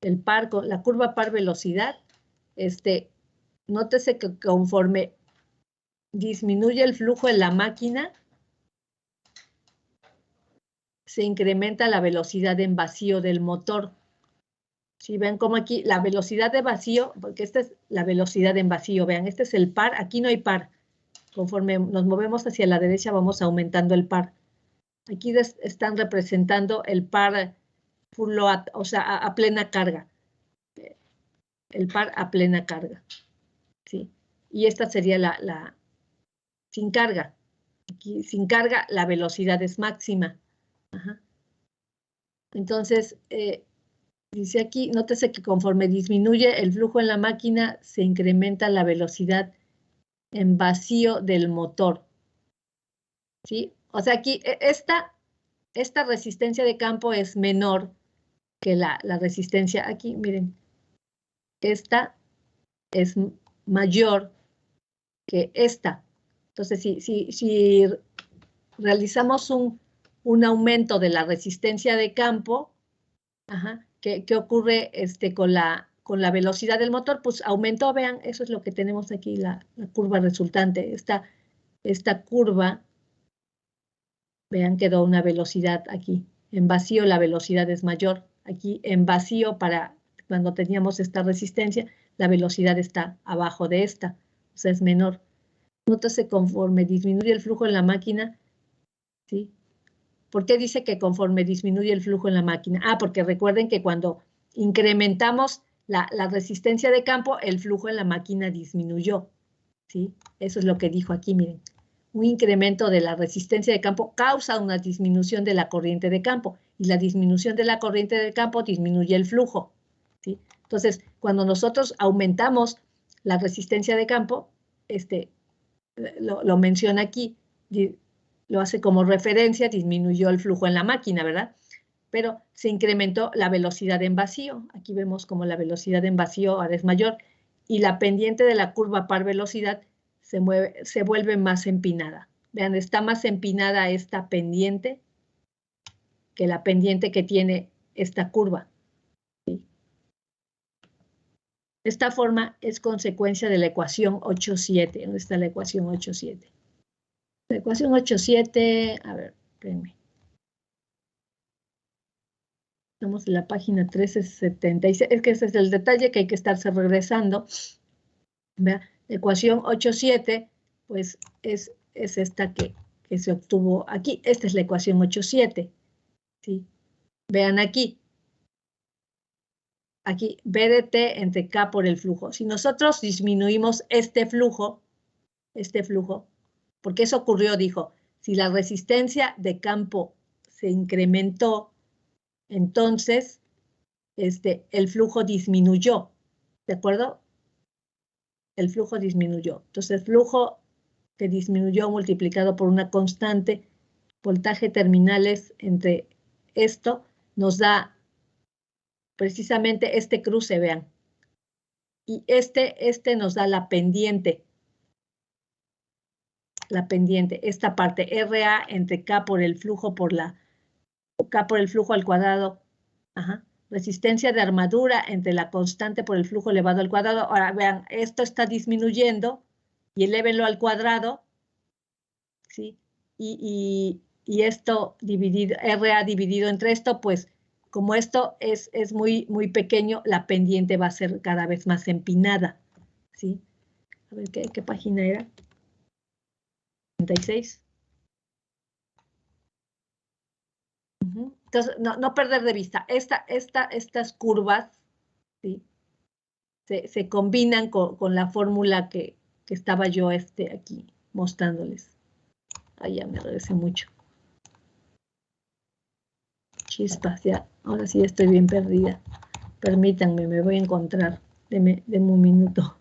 La curva par velocidad, nótese que conforme disminuye el flujo en la máquina, se incrementa la velocidad en vacío del motor. Si ven como aquí la velocidad de vacío, porque esta es la velocidad en vacío, vean, este es el par, aquí no hay par. Conforme nos movemos hacia la derecha vamos aumentando el par. Aquí están representando el par full load, o sea, a plena carga. El par a plena carga. ¿Sí? Y esta sería la sin carga. Aquí sin carga la velocidad es máxima. Ajá. Entonces, dice aquí, nótese que conforme disminuye el flujo en la máquina, se incrementa la velocidad en vacío del motor. ¿Sí? O sea, aquí esta resistencia de campo es menor que la resistencia. Aquí, miren, esta es mayor que esta. Entonces, si realizamos un aumento de la resistencia de campo, ¿qué ocurre con la velocidad del motor? Pues aumentó, vean, eso es lo que tenemos aquí, la curva resultante. Esta curva, vean, quedó una velocidad aquí. En vacío la velocidad es mayor. Aquí en vacío, cuando teníamos esta resistencia, la velocidad está abajo de esta, o sea, es menor. Nótese conforme disminuye el flujo en la máquina, ¿sí? ¿Por qué dice que conforme disminuye el flujo en la máquina? Porque recuerden que cuando incrementamos la resistencia de campo, el flujo en la máquina disminuyó, ¿sí? Eso es lo que dijo aquí, miren. Un incremento de la resistencia de campo causa una disminución de la corriente de campo y la disminución de la corriente de campo disminuye el flujo, ¿sí? Entonces, cuando nosotros aumentamos la resistencia de campo, lo menciona aquí, lo hace como referencia, disminuyó el flujo en la máquina, ¿verdad? Pero se incrementó la velocidad en vacío. Aquí vemos como la velocidad en vacío ahora es mayor y la pendiente de la curva par velocidad se vuelve más empinada. Vean, está más empinada esta pendiente que la pendiente que tiene esta curva. ¿Sí? Esta forma es consecuencia de la ecuación 8.7. ¿Dónde está la ecuación 8.7? La ecuación 8.7, a ver, espérenme. Estamos en la página 1376. Es que ese es el detalle que hay que estarse regresando. ¿Vea? La ecuación 8.7, pues es esta que se obtuvo aquí. Esta es la ecuación 8.7. ¿Sí? Vean aquí. Aquí, B de T entre K por el flujo. Si nosotros disminuimos este flujo, porque eso ocurrió, dijo, si la resistencia de campo se incrementó, entonces el flujo disminuyó, ¿de acuerdo? El flujo disminuyó. Entonces, el flujo que disminuyó multiplicado por una constante, voltaje terminales entre esto, nos da precisamente este cruce, vean. Y este nos da la pendiente, esta parte, RA entre K por el flujo K por el flujo al cuadrado, ajá, resistencia de armadura entre la constante por el flujo elevado al cuadrado. Ahora vean, esto está disminuyendo y elévenlo al cuadrado, ¿sí? Y esto dividido, RA dividido entre esto, pues como esto es muy, muy pequeño, la pendiente va a ser cada vez más empinada, ¿sí? A ver, ¿qué página era? 36. Entonces, no perder de vista, estas curvas, ¿sí? se combinan con la fórmula que estaba yo aquí mostrándoles. Ahí ya me regresé mucho. Chispas, ya, ahora sí estoy bien perdida. Permítanme, me voy a encontrar. Deme un minuto.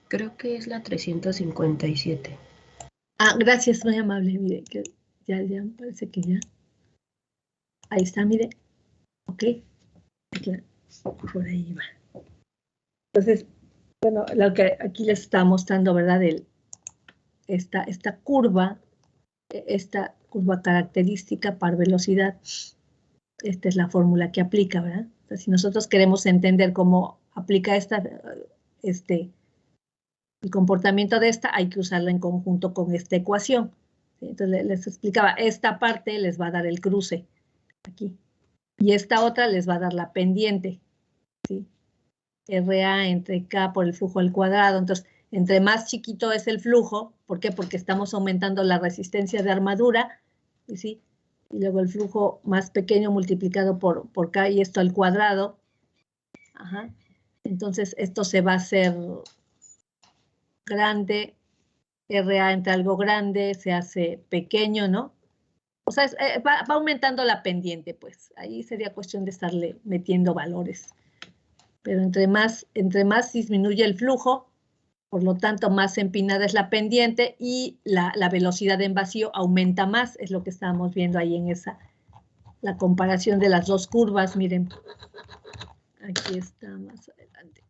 Creo que es la 357. Ah, gracias, muy amable. Mire, que ya parece que ya. Ahí está, mire. Ok. Por ahí va. Entonces, bueno, lo que aquí les está mostrando, ¿verdad? Esta curva característica par velocidad, esta es la fórmula que aplica, ¿verdad? Entonces, si nosotros queremos entender cómo aplica el comportamiento de esta, hay que usarla en conjunto con esta ecuación. ¿Sí? Entonces, les explicaba, esta parte les va a dar el cruce, aquí, y esta otra les va a dar la pendiente, ¿sí? RA entre K por el flujo al cuadrado. Entonces, entre más chiquito es el flujo, ¿por qué? Porque estamos aumentando la resistencia de armadura, ¿sí? Y luego el flujo más pequeño multiplicado por K y esto al cuadrado. Ajá. Entonces, esto se va a hacer grande, RA entre algo grande, se hace pequeño, ¿no? O sea, va aumentando la pendiente, pues. Ahí sería cuestión de estarle metiendo valores. Pero entre más disminuye el flujo, por lo tanto, más empinada es la pendiente y la velocidad en vacío aumenta más, es lo que estábamos viendo ahí en la comparación de las dos curvas, miren. Aquí está más adelante.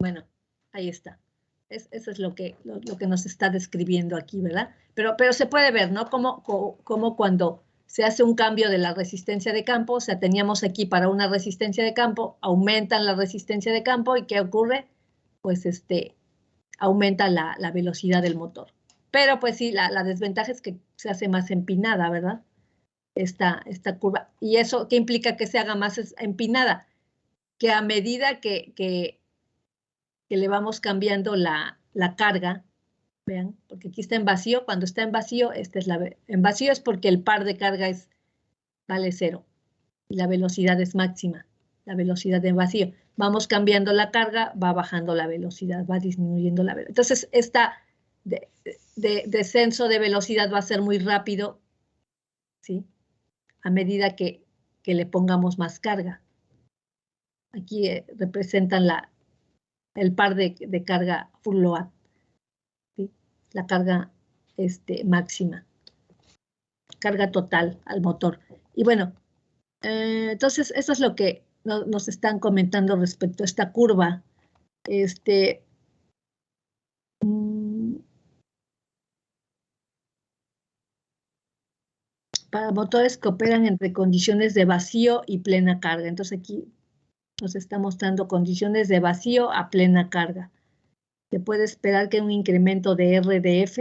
Bueno, ahí está. Eso es lo que nos está describiendo aquí, ¿verdad? Pero se puede ver, ¿no? Como cuando se hace un cambio de la resistencia de campo, o sea, teníamos aquí para una resistencia de campo, aumentan la resistencia de campo, ¿y qué ocurre? Pues aumenta la velocidad del motor. Pero pues sí, la desventaja es que se hace más empinada, ¿verdad? Esta curva. ¿Y eso qué implica que se haga más empinada? Que a medida que que le vamos cambiando la carga. Vean, porque aquí está en vacío. Cuando está en vacío, esta es en vacío es porque el par de carga vale 0 y la velocidad es máxima, la velocidad en vacío. Vamos cambiando la carga, va bajando la velocidad, va disminuyendo la velocidad. Entonces, esta descenso de velocidad va a ser muy rápido, ¿sí? A medida que le pongamos más carga. Aquí representan el par de carga full load, ¿sí? La carga máxima, carga total al motor. Y bueno, entonces eso es lo que nos están comentando respecto a esta curva. Para motores que operan entre condiciones de vacío y plena carga. Entonces aquí nos está mostrando condiciones de vacío a plena carga. Se puede esperar que un incremento de RDF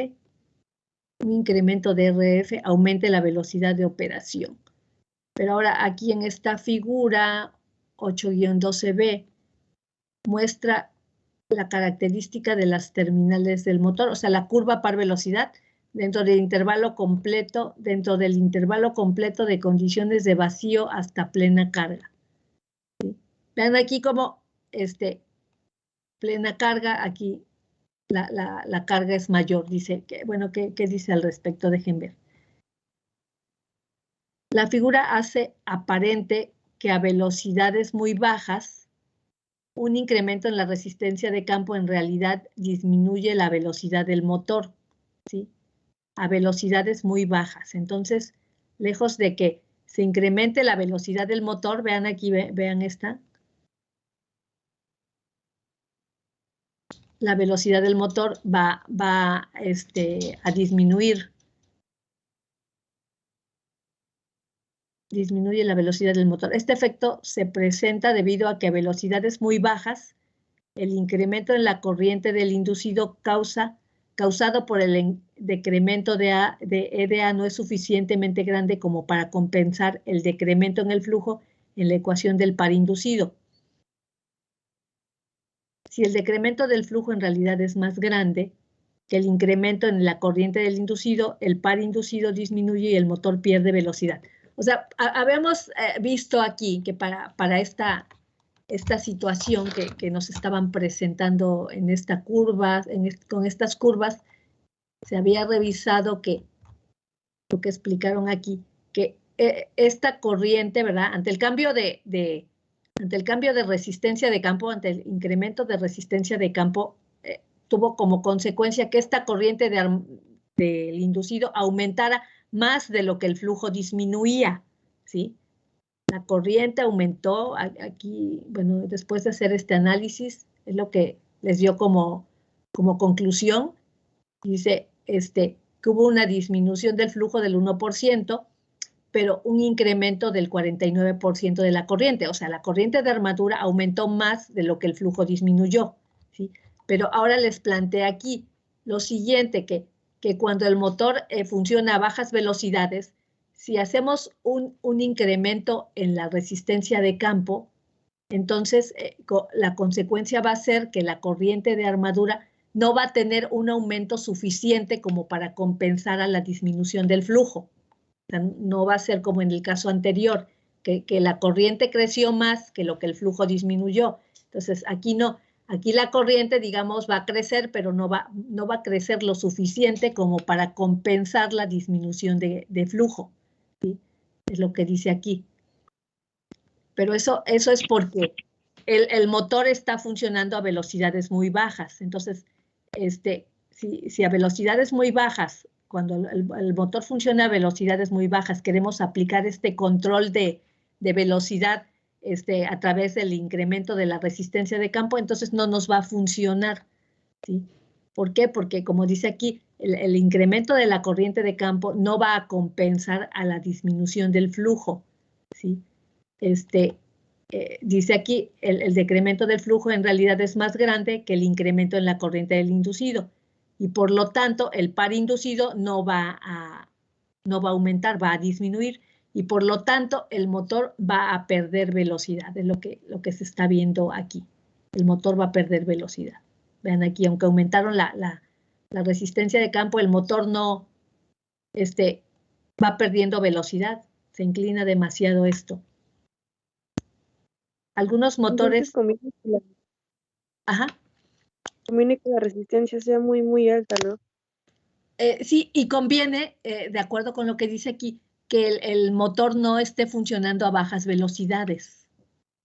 aumente la velocidad de operación. Pero ahora aquí en esta figura 8-12B muestra la característica de las terminales del motor, o sea, la curva par velocidad dentro del intervalo completo de condiciones de vacío hasta plena carga. ¿Sí? Vean aquí como plena carga, aquí la carga es mayor, dice que, bueno, ¿qué dice al respecto? Dejen ver. La figura hace aparente que a velocidades muy bajas, un incremento en la resistencia de campo en realidad disminuye la velocidad del motor, ¿sí? A velocidades muy bajas. Entonces, lejos de que se incremente la velocidad del motor, vean aquí, vean esta. La velocidad del motor va a disminuir. Disminuye la velocidad del motor. Este efecto se presenta debido a que a velocidades muy bajas, el incremento en la corriente del inducido causado por el decremento de EDA no es suficientemente grande como para compensar el decremento en el flujo en la ecuación del par inducido. Si el decremento del flujo en realidad es más grande que el incremento en la corriente del inducido, el par inducido disminuye y el motor pierde velocidad. O sea, habíamos visto aquí que para esta situación que nos estaban presentando en esta curva, con estas curvas, se había revisado que, lo que explicaron aquí, que esta corriente, ¿verdad? Ante el cambio de resistencia de campo, ante el incremento de resistencia de campo, tuvo como consecuencia que esta corriente del inducido aumentara más de lo que el flujo disminuía, ¿sí? La corriente aumentó aquí, bueno, después de hacer este análisis, es lo que les dio como conclusión. Dice que hubo una disminución del flujo del 1%, pero un incremento del 49% de la corriente. O sea, la corriente de armadura aumentó más de lo que el flujo disminuyó, ¿sí? Pero ahora les planteé aquí lo siguiente, que cuando el motor funciona a bajas velocidades, si hacemos un incremento en la resistencia de campo, entonces la consecuencia va a ser que la corriente de armadura no va a tener un aumento suficiente como para compensar a la disminución del flujo. O sea, no va a ser como en el caso anterior, que la corriente creció más que lo que el flujo disminuyó. Entonces, aquí no. Aquí la corriente, digamos, va a crecer, pero no va a crecer lo suficiente como para compensar la disminución de flujo, ¿sí? Es lo que dice aquí. Pero eso es porque el motor está funcionando a velocidades muy bajas. Entonces, si a velocidades muy bajas, cuando el motor funciona a velocidades muy bajas, queremos aplicar este control de velocidad a través del incremento de la resistencia de campo, entonces no nos va a funcionar, ¿sí? ¿Por qué? Porque, como dice aquí, el incremento de la corriente de campo no va a compensar a la disminución del flujo, ¿sí? Dice aquí, el decremento del flujo en realidad es más grande que el incremento en la corriente del inducido y por lo tanto el par inducido no va a aumentar, va a disminuir y por lo tanto el motor va a perder velocidad, es lo que se está viendo aquí. el motor va a perder velocidad. Vean aquí, aunque aumentaron la resistencia de campo, el motor no va perdiendo velocidad, se inclina demasiado esto. Algunos motores... Entonces conviene Ajá. conviene que la resistencia sea muy, muy alta, ¿no? Sí, y conviene, de acuerdo con lo que dice aquí, que el motor no esté funcionando a bajas velocidades.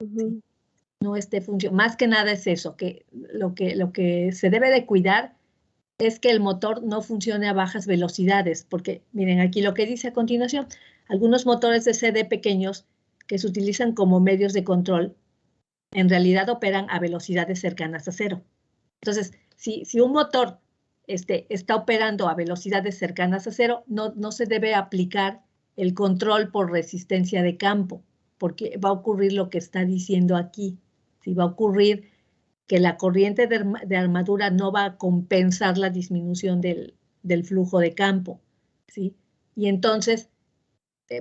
¿Sí? No esté funcionando. Más que nada es eso, que lo que se debe de cuidar es que el motor no funcione a bajas velocidades, porque miren aquí lo que dice a continuación, algunos motores de CD pequeños que se utilizan como medios de control, en realidad operan a velocidades cercanas a cero. Entonces, si un motor está operando a velocidades cercanas a cero, no se debe aplicar el control por resistencia de campo, porque va a ocurrir lo que está diciendo aquí. ¿Sí? Va a ocurrir que la corriente de armadura no va a compensar la disminución del flujo de campo. ¿Sí? Y entonces,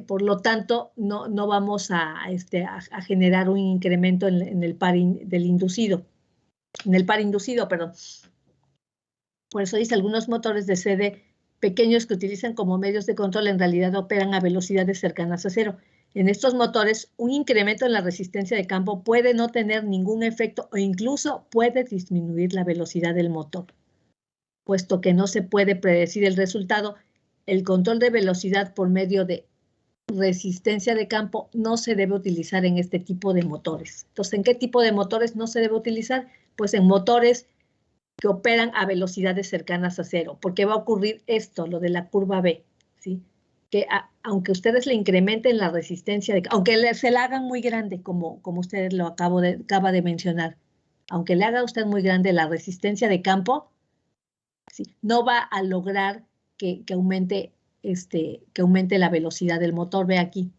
por lo tanto, no vamos a generar un incremento en el par del inducido. En el par inducido, perdón. Por eso dice, algunos motores de CD pequeños que utilizan como medios de control en realidad operan a velocidades cercanas a cero. En estos motores, un incremento en la resistencia de campo puede no tener ningún efecto o incluso puede disminuir la velocidad del motor. Puesto que no se puede predecir el resultado, el control de velocidad por medio de resistencia de campo no se debe utilizar en este tipo de motores. Entonces, ¿en qué tipo de motores no se debe utilizar? Pues en motores que operan a velocidades cercanas a cero, porque va a ocurrir esto, lo de la curva B, ¿sí? Que aunque ustedes le incrementen la resistencia, aunque se la hagan muy grande, como ustedes lo acaba de mencionar, aunque le haga usted muy grande la resistencia de campo, ¿sí? No va a lograr que aumente la velocidad del motor. Ve aquí,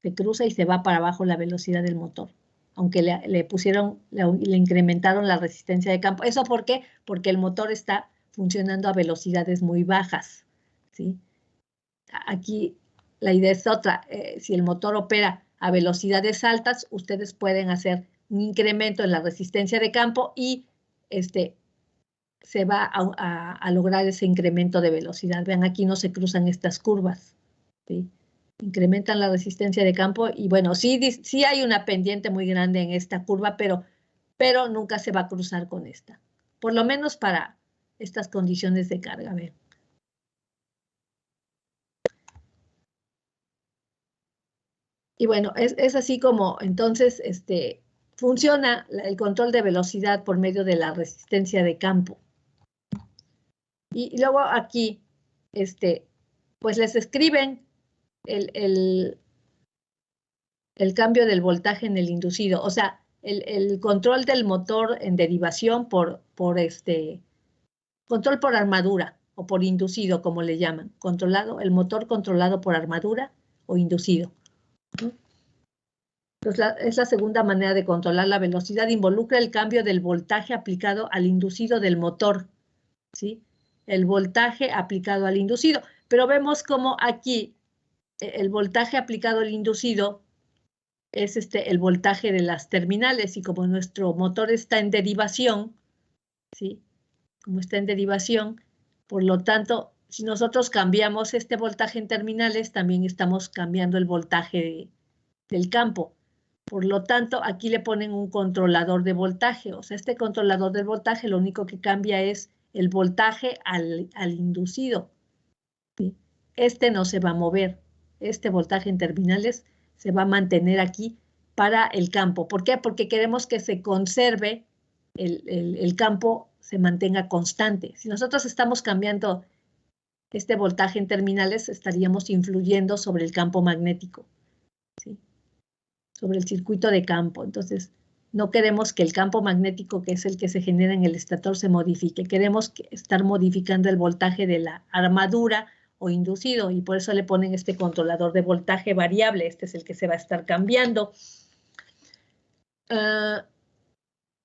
se cruza y se va para abajo la velocidad del motor, aunque le incrementaron la resistencia de campo. ¿Eso por qué? Porque el motor está funcionando a velocidades muy bajas, ¿sí? Aquí la idea es otra. Si el motor opera a velocidades altas, ustedes pueden hacer un incremento en la resistencia de campo y se va a lograr ese incremento de velocidad. Vean, aquí no se cruzan estas curvas, ¿sí? Incrementan la resistencia de campo y bueno, sí hay una pendiente muy grande en esta curva, pero nunca se va a cruzar con esta, por lo menos para estas condiciones de carga. A ver. Y bueno, es así como entonces funciona el control de velocidad por medio de la resistencia de campo. Y luego aquí, pues les escriben el cambio del voltaje en el inducido, o sea, el control del motor en derivación por control por armadura o por inducido, como le llaman, el motor controlado por armadura o inducido. Entonces, es la segunda manera de controlar la velocidad, involucra el cambio del voltaje aplicado al inducido del motor, ¿sí? El voltaje aplicado al inducido, pero vemos como aquí el voltaje aplicado al inducido es el voltaje de las terminales y como nuestro motor está en derivación, ¿sí? Como está en derivación, por lo tanto, si nosotros cambiamos este voltaje en terminales, también estamos cambiando el voltaje del campo. Por lo tanto, aquí le ponen un controlador de voltaje, o sea, este controlador del voltaje lo único que cambia es el voltaje al inducido, ¿sí? No se va a mover, este voltaje en terminales se va a mantener aquí para el campo. ¿Por qué? Porque queremos que se conserve el campo, se mantenga constante. Si nosotros estamos cambiando este voltaje en terminales, estaríamos influyendo sobre el campo magnético, ¿sí? Sobre el circuito de campo. Entonces, no queremos que el campo magnético, que es el que se genera en el estator, se modifique. Queremos estar modificando el voltaje de la armadura o inducido, y por eso le ponen este controlador de voltaje variable. Este es el que se va a estar cambiando.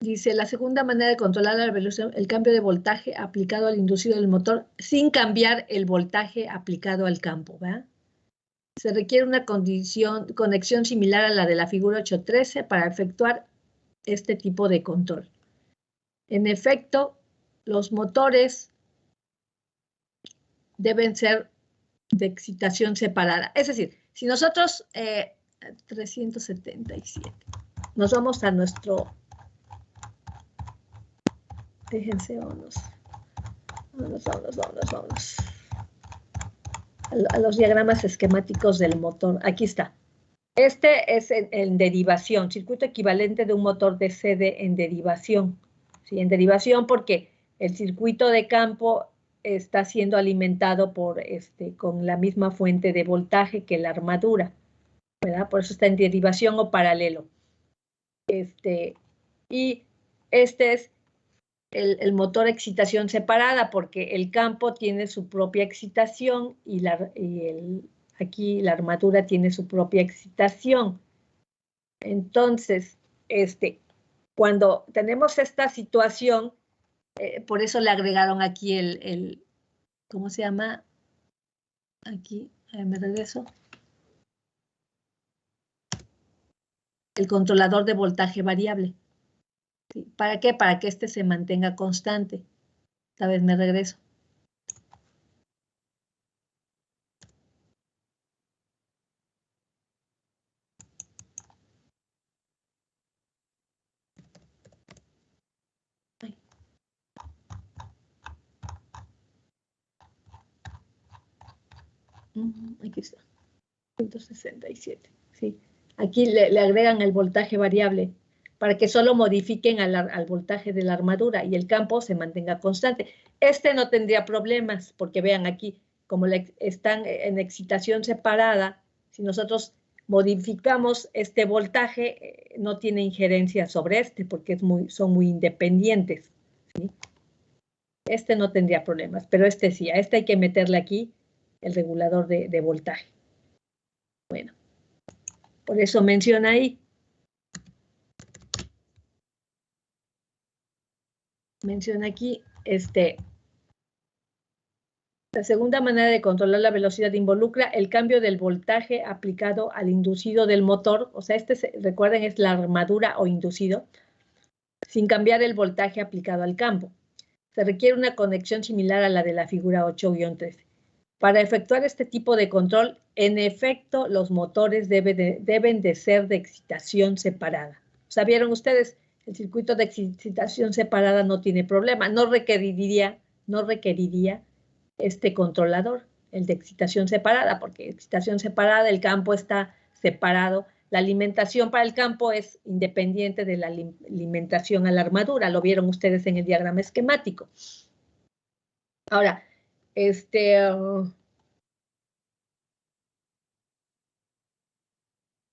Dice, la segunda manera de controlar la velocidad, el cambio de voltaje aplicado al inducido del motor sin cambiar el voltaje aplicado al campo, ¿verdad? Se requiere una conexión similar a la de la figura 8.13 para efectuar este tipo de control. En efecto, los motores deben ser de excitación separada. Es decir, si nosotros, 377, nos vamos a nuestro, déjense, vámonos a los diagramas esquemáticos del motor. Aquí está. Este es en derivación, circuito equivalente de un motor de CD en derivación. ¿Sí? En derivación porque el circuito de campo está siendo alimentado con la misma fuente de voltaje que la armadura, ¿verdad? Por eso está en derivación o paralelo. Y este es el motor excitación separada, porque el campo tiene su propia excitación y aquí la armadura tiene su propia excitación. Entonces, cuando tenemos esta situación, por eso le agregaron aquí ¿cómo se llama? Aquí, me regreso. El controlador de voltaje variable. ¿Sí? ¿Para qué? Para que este se mantenga constante. Esta vez me regreso. Aquí está. 167. Sí. Aquí le agregan el voltaje variable para que solo modifiquen al voltaje de la armadura y el campo se mantenga constante. No tendría problemas porque vean aquí, como están en excitación separada, si nosotros modificamos este voltaje, no tiene injerencia sobre porque son muy independientes. ¿Sí? No tendría problemas, pero sí, a hay que meterle aquí el regulador de voltaje. Bueno, por eso menciona ahí. Menciona aquí, la segunda manera de controlar la velocidad involucra el cambio del voltaje aplicado al inducido del motor, o sea, recuerden, es la armadura o inducido, sin cambiar el voltaje aplicado al campo. Se requiere una conexión similar a la de la figura 8-13. Para efectuar este tipo de control, en efecto, los motores deben de ser de excitación separada. ¿Sabieron ustedes? El circuito de excitación separada no tiene problema, no requeriría este controlador, el de excitación separada, porque excitación separada, el campo está separado. La alimentación para el campo es independiente de la alimentación a la armadura, lo vieron ustedes en el diagrama esquemático. Ahora,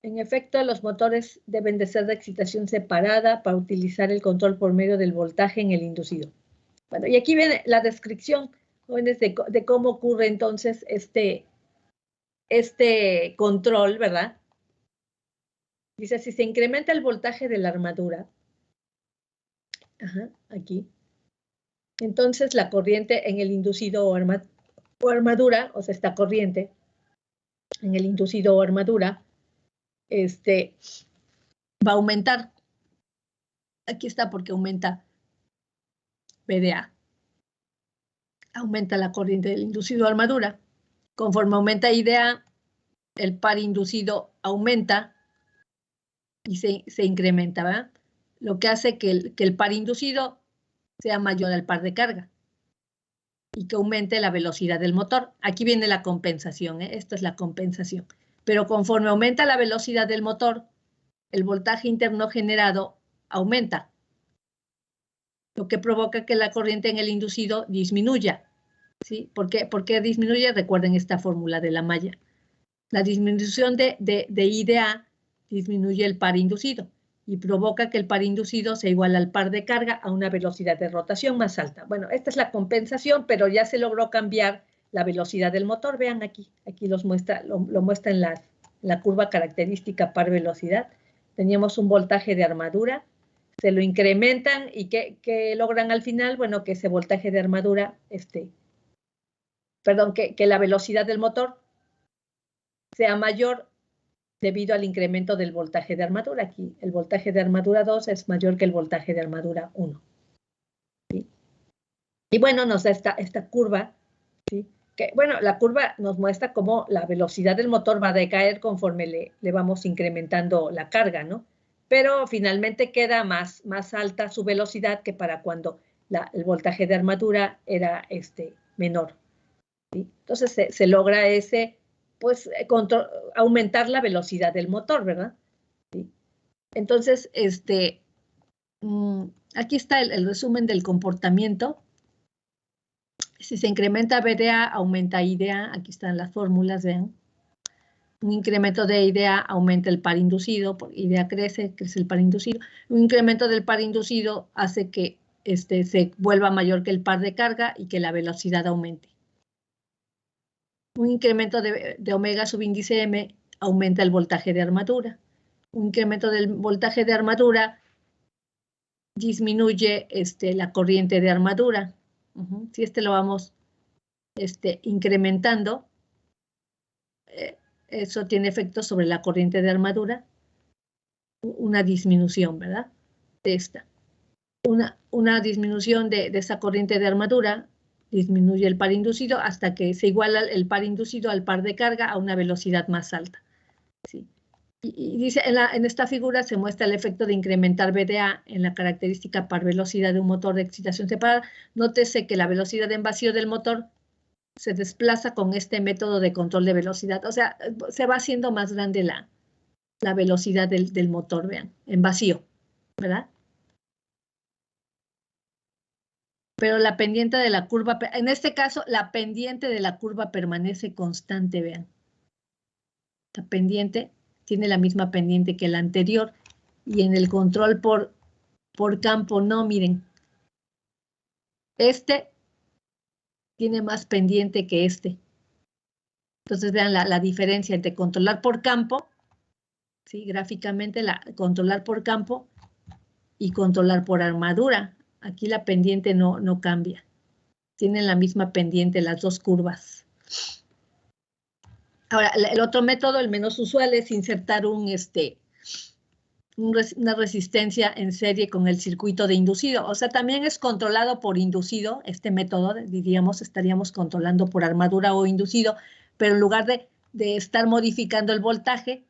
en efecto, los motores deben de ser de excitación separada para utilizar el control por medio del voltaje en el inducido. Bueno, y aquí viene la descripción, jóvenes, de cómo ocurre entonces este control, ¿verdad? Dice, si se incrementa el voltaje de la armadura, aquí, entonces la corriente en el inducido o armadura, o sea, esta corriente en el inducido o armadura, va a aumentar. Aquí está porque aumenta VDA. Aumenta la corriente del inducido o armadura. Conforme aumenta IDA, el par inducido aumenta y se incrementa, ¿verdad? Lo que hace que el par inducido sea mayor al par de carga y que aumente la velocidad del motor. Aquí viene la compensación, Esto es la compensación. Pero conforme aumenta la velocidad del motor, el voltaje interno generado aumenta, lo que provoca que la corriente en el inducido disminuya. ¿Sí? ¿Por qué disminuye? Recuerden esta fórmula de la malla. La disminución de IDA disminuye el par inducido y provoca que el par inducido sea igual al par de carga a una velocidad de rotación más alta. Bueno, esta es la compensación, pero ya se logró cambiar la velocidad del motor. Vean aquí lo muestra en la curva característica par velocidad. Teníamos un voltaje de armadura, se lo incrementan y ¿qué logran al final? Bueno, que ese voltaje de armadura, que la velocidad del motor sea mayor debido al incremento del voltaje de armadura. Aquí el voltaje de armadura 2 es mayor que el voltaje de armadura 1. ¿Sí? Y bueno, nos da esta curva, ¿sí? Que, bueno, la curva nos muestra cómo la velocidad del motor va a decaer conforme le vamos incrementando la carga, ¿no? Pero finalmente queda más alta su velocidad que para cuando el voltaje de armadura era menor. ¿Sí? Entonces se logra pues, aumentar la velocidad del motor, ¿verdad? ¿Sí? Entonces, aquí está el resumen del comportamiento. Si se incrementa VDA, aumenta IDA. Aquí están las fórmulas, vean. Un incremento de IDA aumenta el par inducido, IDA crece el par inducido. Un incremento del par inducido hace que se vuelva mayor que el par de carga y que la velocidad aumente. Un incremento de omega subíndice M aumenta el voltaje de armadura. Un incremento del voltaje de armadura disminuye la corriente de armadura. Si lo vamos incrementando, eso tiene efecto sobre la corriente de armadura, una disminución, ¿verdad? De esta. Una disminución de esa corriente de armadura disminuye el par inducido hasta que se iguala el par inducido al par de carga a una velocidad más alta. ¿Sí? Y dice, en esta figura se muestra el efecto de incrementar VDA en la característica par velocidad de un motor de excitación separada. Nótese que la velocidad en vacío del motor se desplaza con este método de control de velocidad. O sea, se va haciendo más grande la velocidad del motor, vean, en vacío, ¿verdad? Pero la pendiente de la curva, en este caso, la pendiente de la curva permanece constante, vean. La pendiente tiene la misma pendiente que la anterior y en el control por campo no, miren. Tiene más pendiente que Entonces vean la diferencia entre controlar por campo, ¿sí? Gráficamente controlar por campo y controlar por armadura. Aquí la pendiente no cambia. Tienen la misma pendiente las dos curvas. Ahora, el otro método, el menos usual, es insertar una resistencia en serie con el circuito de inducido. O sea, también es controlado por inducido. Este método, diríamos, estaríamos controlando por armadura o inducido, pero en lugar de estar modificando el voltaje,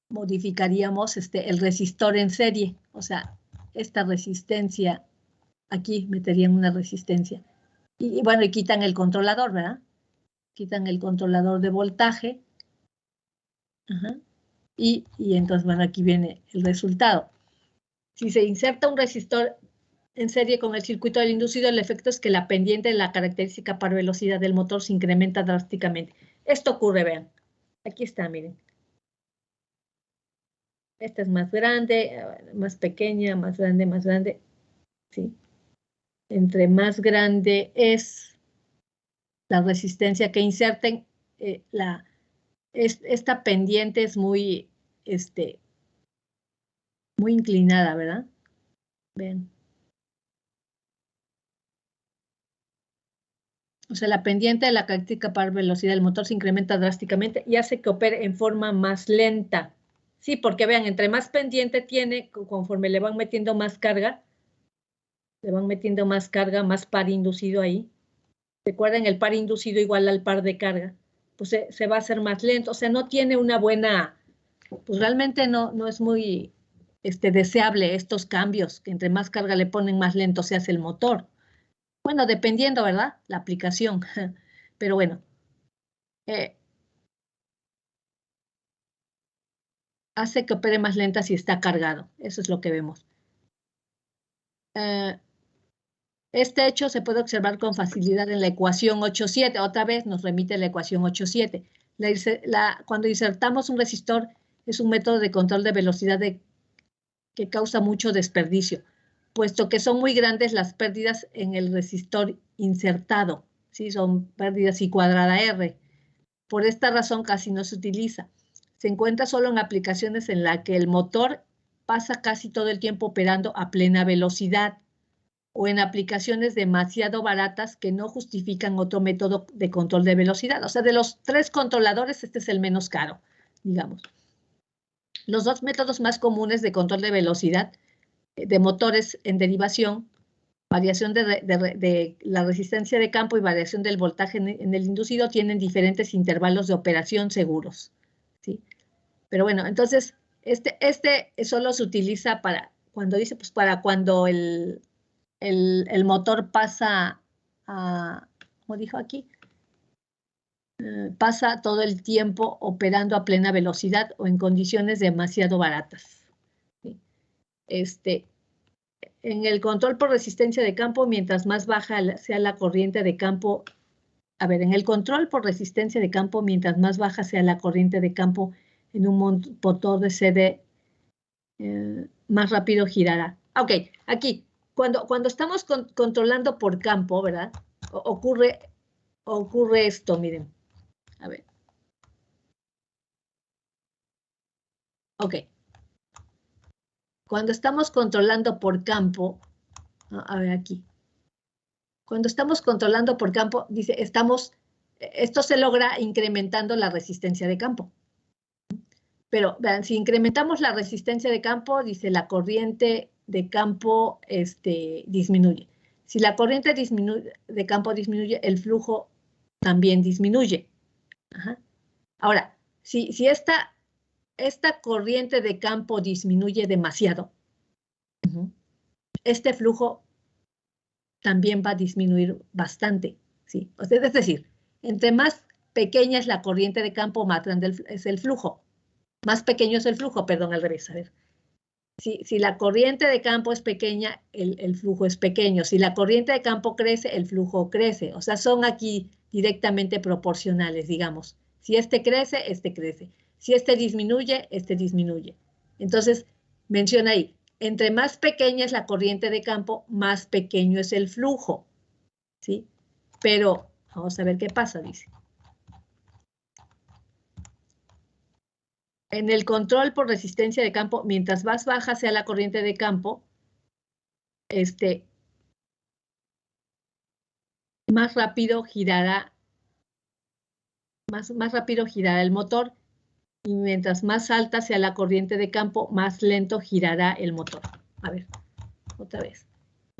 modificaríamos el resistor en serie. O sea, esta resistencia, aquí meterían una resistencia. Y bueno, y quitan el controlador, ¿verdad? Quitan el controlador de voltaje. Ajá. Y entonces, bueno, aquí viene el resultado. Si se inserta un resistor en serie con el circuito del inducido, el efecto es que la pendiente de la característica par velocidad del motor se incrementa drásticamente. Esto ocurre, vean. Aquí está, miren. Esta es más grande, más pequeña, más grande, más grande. ¿Sí? Entre más grande es la resistencia que inserten, esta pendiente es muy inclinada, ¿verdad? Ven. O sea, la pendiente de la característica par velocidad del motor se incrementa drásticamente y hace que opere en forma más lenta. Sí, porque vean, entre más pendiente tiene, conforme le van metiendo más carga, más par inducido ahí. Recuerden, el par inducido igual al par de carga. Pues se va a hacer más lento. O sea, no tiene una buena, pues realmente no es muy deseable estos cambios, que entre más carga le ponen, más lento se hace el motor. Bueno, dependiendo, ¿verdad? La aplicación. Pero bueno. Hace que opere más lenta si está cargado. Eso es lo que vemos. Este hecho se puede observar con facilidad en la ecuación 8.7. Otra vez nos remite a la ecuación 8.7. Cuando insertamos un resistor, es un método de control de velocidad que causa mucho desperdicio, puesto que son muy grandes las pérdidas en el resistor insertado. ¿Sí? Son pérdidas I cuadrada R. Por esta razón casi no se utiliza. Se encuentra solo en aplicaciones en las que el motor pasa casi todo el tiempo operando a plena velocidad o en aplicaciones demasiado baratas que no justifican otro método de control de velocidad. O sea, de los tres controladores, este es el menos caro, digamos. Los dos métodos más comunes de control de velocidad de motores en derivación, variación de la resistencia de campo y variación del voltaje en el inducido, tienen diferentes intervalos de operación seguros, ¿sí? Pero bueno, entonces, este solo se utiliza para, cuando dice, pues para cuando el motor pasa a, como dijo aquí, pasa todo el tiempo operando a plena velocidad o en condiciones demasiado baratas, ¿sí? En el control por resistencia de campo, mientras más baja sea la corriente de campo, en el control por resistencia de campo, mientras más baja sea la corriente de campo en un motor de CD, más rápido girará. Ok, aquí, cuando estamos controlando por campo, ¿verdad? Ocurre esto, miren. A ver. Ok. Cuando estamos controlando por campo, a ver aquí. Cuando estamos controlando por campo, dice, esto se logra incrementando la resistencia de campo. Pero vean, si incrementamos la resistencia de campo, dice, la corriente de campo disminuye. Si la corriente de campo disminuye, el flujo también disminuye. Ajá. Ahora, si esta corriente de campo disminuye demasiado, este flujo también va a disminuir bastante, ¿sí? O sea, es decir, entre más pequeña es la corriente de campo, más grande es el flujo. Más pequeño es el flujo, perdón, al revés. A ver. Si la corriente de campo es pequeña, el flujo es pequeño. Si la corriente de campo crece, el flujo crece. O sea, son aquí directamente proporcionales, digamos. Si este crece, este crece. Si este disminuye, este disminuye. Entonces, menciona ahí, entre más pequeña es la corriente de campo, más pequeño es el flujo, ¿sí? Pero, vamos a ver qué pasa, dice. En el control por resistencia de campo, mientras más baja sea la corriente de campo, más rápido girará el motor, y mientras más alta sea la corriente de campo, más lento girará el motor. A ver, otra vez.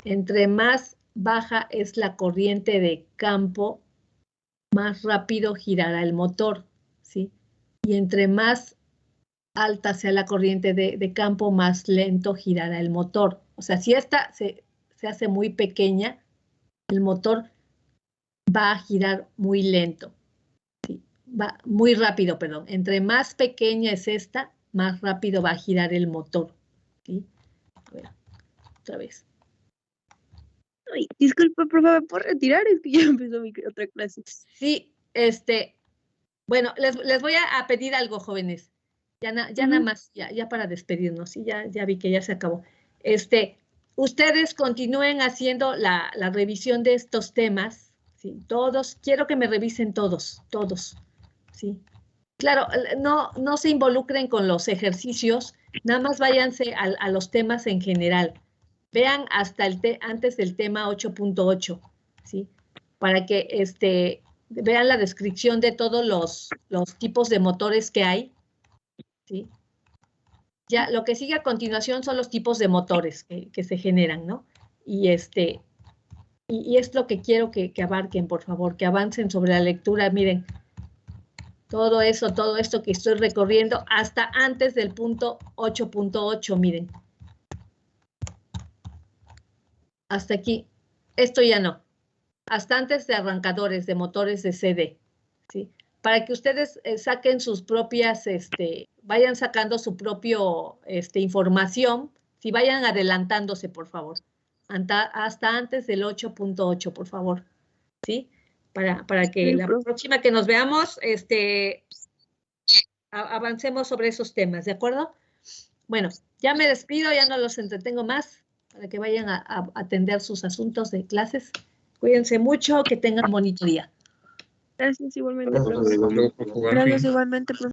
Entre más baja es la corriente de campo, más rápido girará el motor, ¿sí? Y entre más alta sea la corriente de campo, más lento girará el motor. O sea, si esta se hace muy pequeña, el motor va a girar muy lento. ¿Sí? Va muy rápido, perdón. Entre más pequeña es esta, más rápido va a girar el motor. ¿Sí? A ver, otra vez. Ay, disculpa, por favor, ¿puedo retirar? Es que ya empezó mi otra clase. Sí, bueno, les voy a pedir algo, jóvenes. Ya nada más, ya para despedirnos, sí, ya vi que ya se acabó. Ustedes continúen haciendo la revisión de estos temas, ¿sí? Todos, quiero que me revisen todos, ¿sí? Claro, no se involucren con los ejercicios, nada más váyanse a los temas en general. Vean hasta antes del tema 8.8, ¿sí? Para que vean la descripción de todos los tipos de motores que hay, ¿sí? Ya, lo que sigue a continuación son los tipos de motores que se generan, ¿no? Y es lo que quiero que abarquen, por favor, que avancen sobre la lectura. Miren, todo esto que estoy recorriendo hasta antes del punto 8.8, miren. Hasta aquí. Esto ya no. Hasta antes de arrancadores, de motores de CD, ¿sí? Para que ustedes saquen sus propias, vayan sacando su propio información, si vayan adelantándose, por favor, hasta antes del 8.8, por favor, ¿sí? Para que Sí, la próxima que nos veamos, avancemos sobre esos temas, ¿de acuerdo? Bueno, ya me despido, ya no los entretengo más, para que vayan a atender sus asuntos de clases. Cuídense mucho, que tengan bonito día. Gracias igualmente, profe. Gracias igualmente, profe.